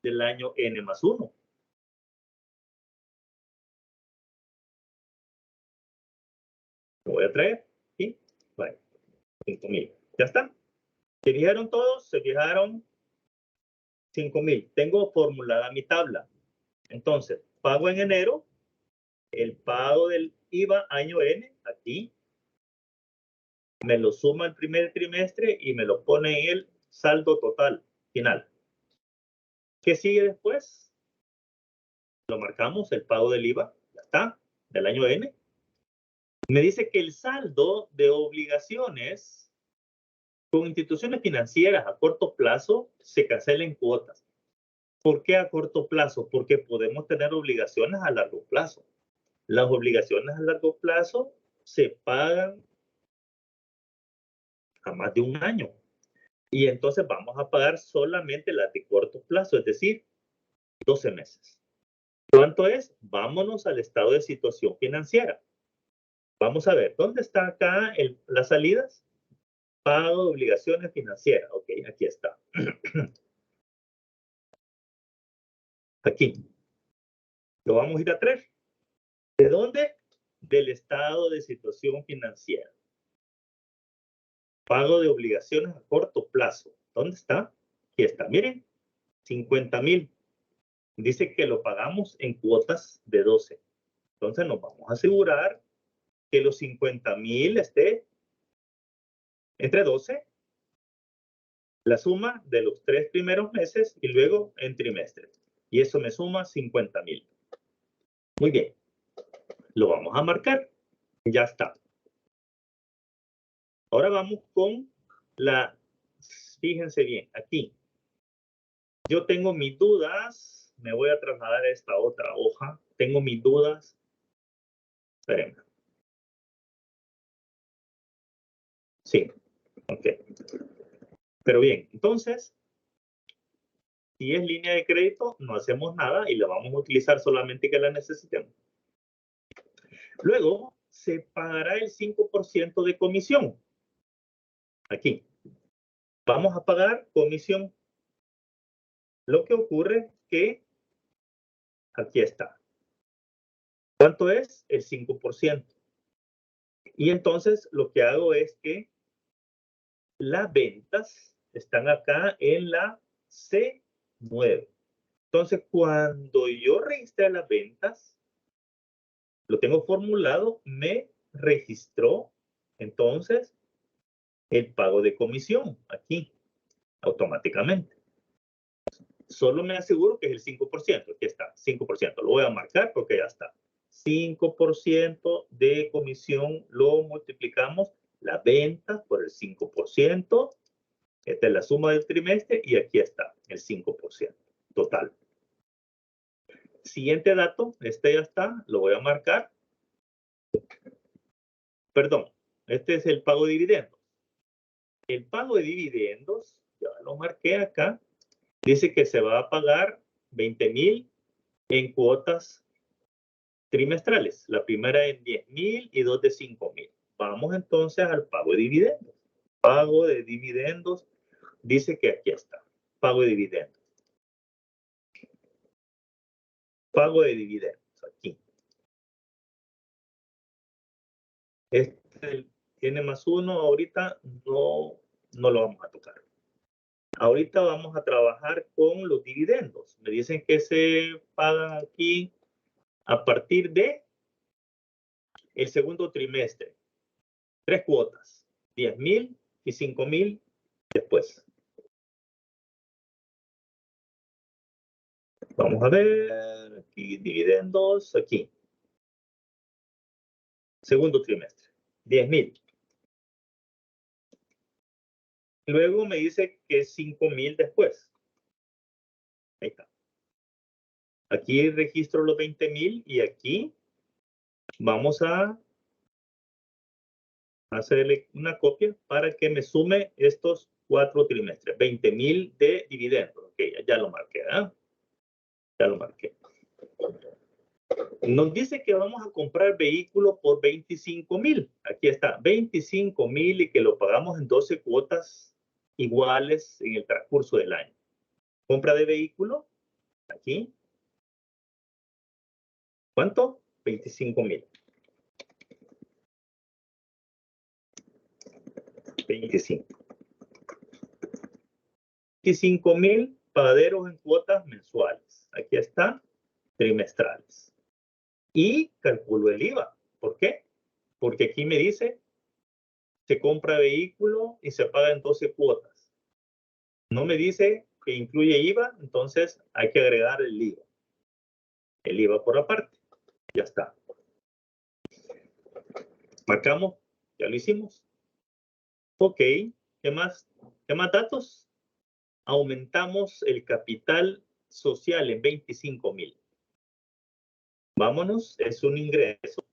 del año N+1. Lo voy a traer. Y vale. 5,000. Ya está. ¿Se fijaron todos? ¿Se fijaron? 5,000. Tengo formulada mi tabla. Entonces, pago en enero. El pago del IVA año N. Aquí. Me lo suma el primer trimestre y me lo pone en el saldo total final. ¿Qué sigue después? Lo marcamos, el pago del IVA, ya está, del año N. Me dice que el saldo de obligaciones con instituciones financieras a corto plazo se cancela en cuotas. ¿Por qué a corto plazo? Porque podemos tener obligaciones a largo plazo. Las obligaciones a largo plazo se pagan a más de un año. Y entonces vamos a pagar solamente las de corto plazo, es decir, 12 meses. ¿Cuánto es? Vámonos al estado de situación financiera. Vamos a ver, ¿dónde está acá las salidas? Pago de obligaciones financieras. Ok, aquí está. Aquí. Lo vamos a ir a traer. ¿De dónde? Del estado de situación financiera. Pago de obligaciones a corto plazo. ¿Dónde está? Aquí está. Miren, 50,000. Dice que lo pagamos en cuotas de 12. Entonces nos vamos a asegurar que los 50,000 esté entre 12, la suma de los 3 primeros meses y luego en trimestres. Y eso me suma 50,000. Muy bien. Lo vamos a marcar. Ya está. Ahora vamos con fíjense bien, aquí. Yo tengo mis dudas. Me voy a trasladar a esta otra hoja. Tengo mis dudas. Espérenme. Sí. Ok. Pero bien, entonces, si es línea de crédito, no hacemos nada y la vamos a utilizar solamente que la necesitemos. Luego, se pagará el 5% de comisión. Aquí. Vamos a pagar comisión. Lo que ocurre que aquí está. ¿Cuánto es? El 5%. Y entonces lo que hago es que las ventas están acá en la C9. Entonces, cuando yo registré las ventas, lo tengo formulado, me registró entonces el pago de comisión aquí, automáticamente. Solo me aseguro que es el 5%. Aquí está, 5%. Lo voy a marcar porque ya está. 5% de comisión lo multiplicamos la venta por el 5%. Esta es la suma del trimestre y aquí está el 5% total. Siguiente dato, este ya está, lo voy a marcar. Perdón, este es el pago de dividendos. El pago de dividendos, ya lo marqué acá, dice que se va a pagar 20,000 en cuotas trimestrales. La primera en 10,000 y dos de 5,000. Vamos entonces al pago de dividendos. Pago de dividendos, dice que aquí está. Pago de dividendos. Pago de dividendos, aquí. Este N+1 ahorita no lo vamos a tocar. Ahorita vamos a trabajar con los dividendos. Me dicen que se pagan aquí a partir de el segundo trimestre. 3 cuotas, 10,000 y 5,000 después. Vamos a ver, aquí dividendos, aquí. Segundo trimestre, 10,000. Luego me dice que 5,000 después. Ahí está. Aquí registro los 20,000 y aquí Vamos a hacerle una copia para que me sume estos 4 trimestres. 20,000 de dividendos. Ok, ya lo marqué, ¿verdad? Ya lo marqué. Nos dice que vamos a comprar vehículo por 25,000. Aquí está, 25,000 y que lo pagamos en 12 cuotas iguales en el transcurso del año. Compra de vehículo, aquí. ¿Cuánto? 25,000. 25,000 pagaderos en cuotas mensuales. Aquí está, trimestrales. Y calculo el IVA. ¿Por qué? Porque aquí me dice, se compra vehículo y se paga en 12 cuotas. No me dice que incluye IVA, entonces hay que agregar el IVA. El IVA por aparte. Ya está. Marcamos, ya lo hicimos. Ok, ¿qué más? ¿Qué más datos? Aumentamos el capital social en 25,000. Vámonos, es un ingreso.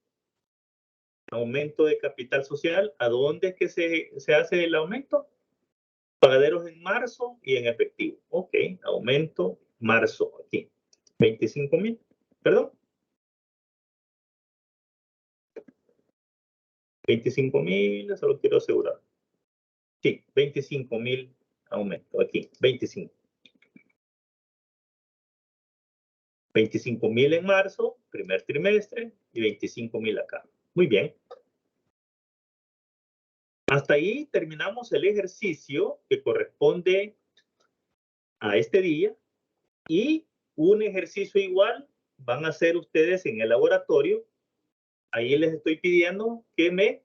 Aumento de capital social. ¿A dónde es que se hace el aumento? Pagaderos en marzo y en efectivo. Ok, aumento marzo aquí. 25,000. Perdón. 25,000, solo quiero asegurar. Sí, 25,000 aumento aquí. 25,000 en marzo, primer trimestre, y 25,000 acá. Muy bien. Hasta ahí terminamos el ejercicio que corresponde a este día, y un ejercicio igual van a hacer ustedes en el laboratorio. Ahí les estoy pidiendo que me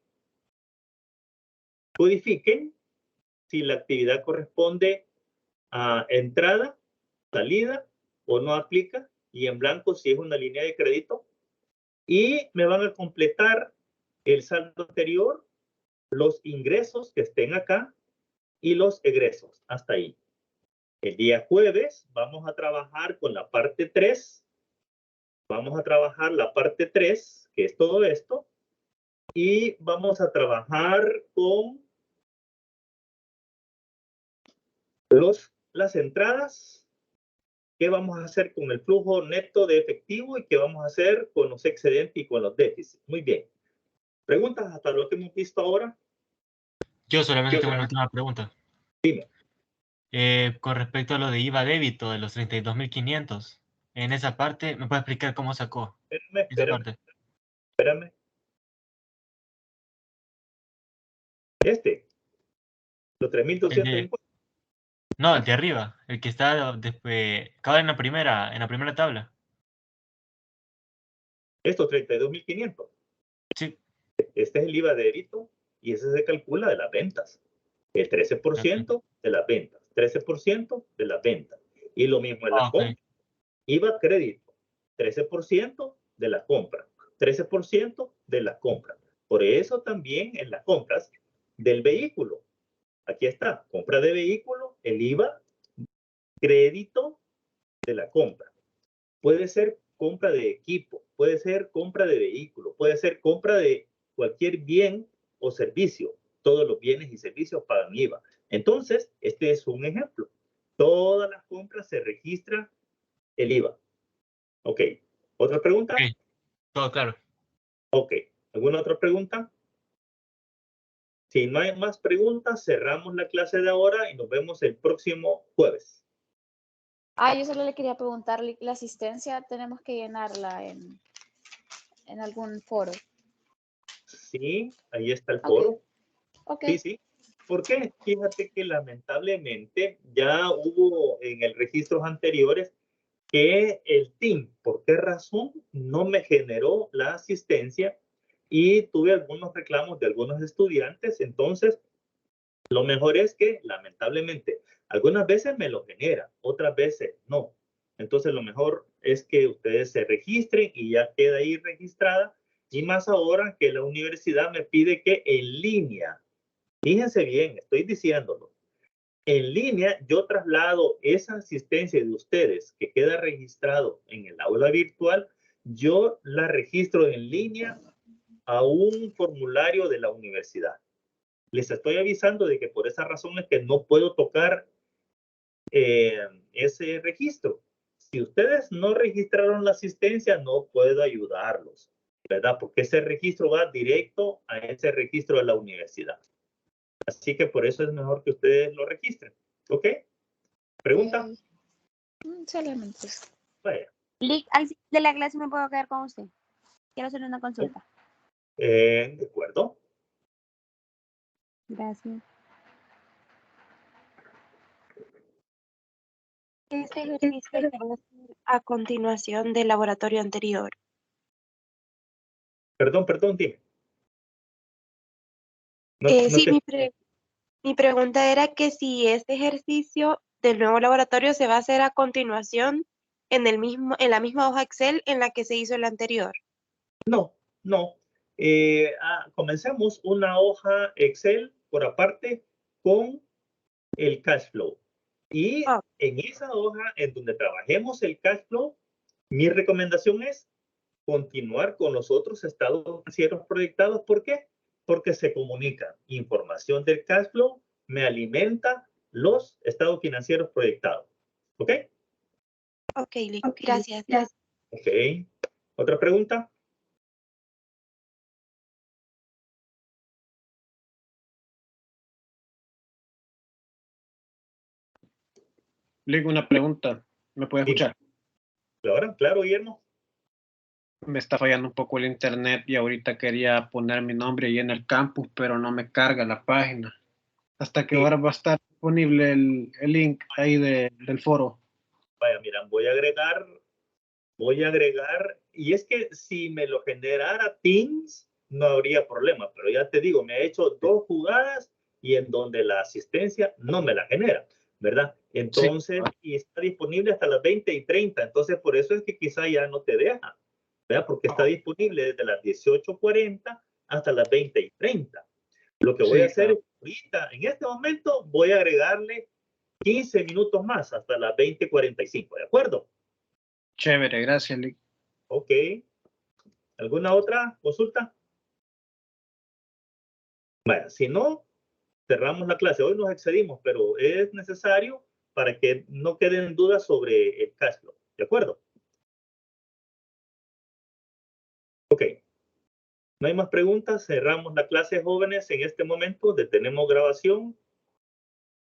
codifiquen si la actividad corresponde a entrada, salida o no aplica, y en blanco si es una línea de crédito. Y me van a completar el saldo anterior, los ingresos que estén acá y los egresos. Hasta ahí. El día jueves vamos a trabajar con la parte 3. Vamos a trabajar la parte 3, que es todo esto. Y vamos a trabajar con las entradas. ¿Qué vamos a hacer con el flujo neto de efectivo y qué vamos a hacer con los excedentes y con los déficits? Muy bien. ¿Preguntas hasta lo que hemos visto ahora? Yo solamente tengo una última pregunta. Dime. Con respecto a lo de IVA débito de los 32,500, en esa parte, ¿me puede explicar cómo sacó esa parte? Espérame. Los 3,250. No, el de arriba, el que está después, acaba en la primera tabla. Estos 32,500. Sí. Este es el IVA débito y ese se calcula de las ventas. El 13% de las ventas. 13% de las ventas. Y lo mismo en la compra. IVA crédito. 13% de la compra. 13% de la compra. Por eso también en las compras del vehículo. Aquí está, compra de vehículo, el IVA, crédito de la compra. Puede ser compra de equipo, puede ser compra de vehículo, puede ser compra de cualquier bien o servicio. Todos los bienes y servicios pagan IVA. Entonces, este es un ejemplo. Todas las compras se registra el IVA. Ok. ¿Otra pregunta? Ok, todo claro. Ok. ¿Alguna otra pregunta? Si no hay más preguntas, cerramos la clase de ahora y nos vemos el próximo jueves. Yo solo le quería preguntar, ¿la asistencia tenemos que llenarla en algún foro? Sí, ahí está el foro. Okay. Sí. ¿Por qué? Fíjate que lamentablemente ya hubo en el registros anteriores que el team, ¿por qué razón no me generó la asistencia? Y tuve algunos reclamos de algunos estudiantes. Entonces, lo mejor es que, lamentablemente, algunas veces me lo genera, otras veces no. Entonces, lo mejor es que ustedes se registren y ya queda ahí registrada. Y más ahora que la universidad me pide que en línea, fíjense bien, estoy diciéndolo, en línea yo traslado esa asistencia de ustedes que queda registrado en el aula virtual, yo la registro en línea a un formulario de la universidad. Les estoy avisando de que por esa razón es que no puedo tocar ese registro. Si ustedes no registraron la asistencia, no puedo ayudarlos, ¿verdad? Porque ese registro va directo a ese registro de la universidad. Así que por eso es mejor que ustedes lo registren. ¿Ok? ¿Pregunta? Solamente eso. Vaya. Lick, al final de la clase me puedo quedar con usted. Quiero hacer una consulta. De acuerdo. Gracias. Este ejercicio se va a hacer a continuación del laboratorio anterior. Perdón, dime. Sí, mi pregunta era que si este ejercicio del nuevo laboratorio se va a hacer a continuación en la misma hoja Excel en la que se hizo el anterior. No. Comencemos una hoja Excel por aparte con el cash flow. Y en esa hoja en donde trabajemos el cash flow, mi recomendación es continuar con los otros estados financieros proyectados. ¿Por qué? Porque se comunican. Información del cash flow me alimenta los estados financieros proyectados. ¿Ok? Ok, gracias. Ok. ¿Otra pregunta? Lick, una pregunta. ¿Me puede escuchar? Claro, Guillermo. Me está fallando un poco el internet y ahorita quería poner mi nombre ahí en el campus, pero no me carga la página. ¿Hasta qué hora va a estar disponible el link ahí del foro? Vaya, mira, voy a agregar, y es que si me lo generara Teams, no habría problema, pero ya te digo, me ha hecho 2 jugadas y en donde la asistencia no me la genera, ¿verdad? Entonces, sí. Y está disponible hasta las 20:30, entonces por eso es que quizá ya no te deja, ¿verdad? Porque está disponible desde las 18:40 hasta las 20:30. Lo que voy a hacer es, ahorita, en este momento, voy a agregarle 15 minutos más hasta las 20:45, ¿de acuerdo? Chévere, gracias, Lick. Ok. ¿Alguna otra consulta? Bueno, si no, cerramos la clase. Hoy nos excedimos, pero es necesario para que no queden dudas sobre el cash flow. ¿De acuerdo? Ok. No hay más preguntas. Cerramos la clase, jóvenes. En este momento detenemos grabación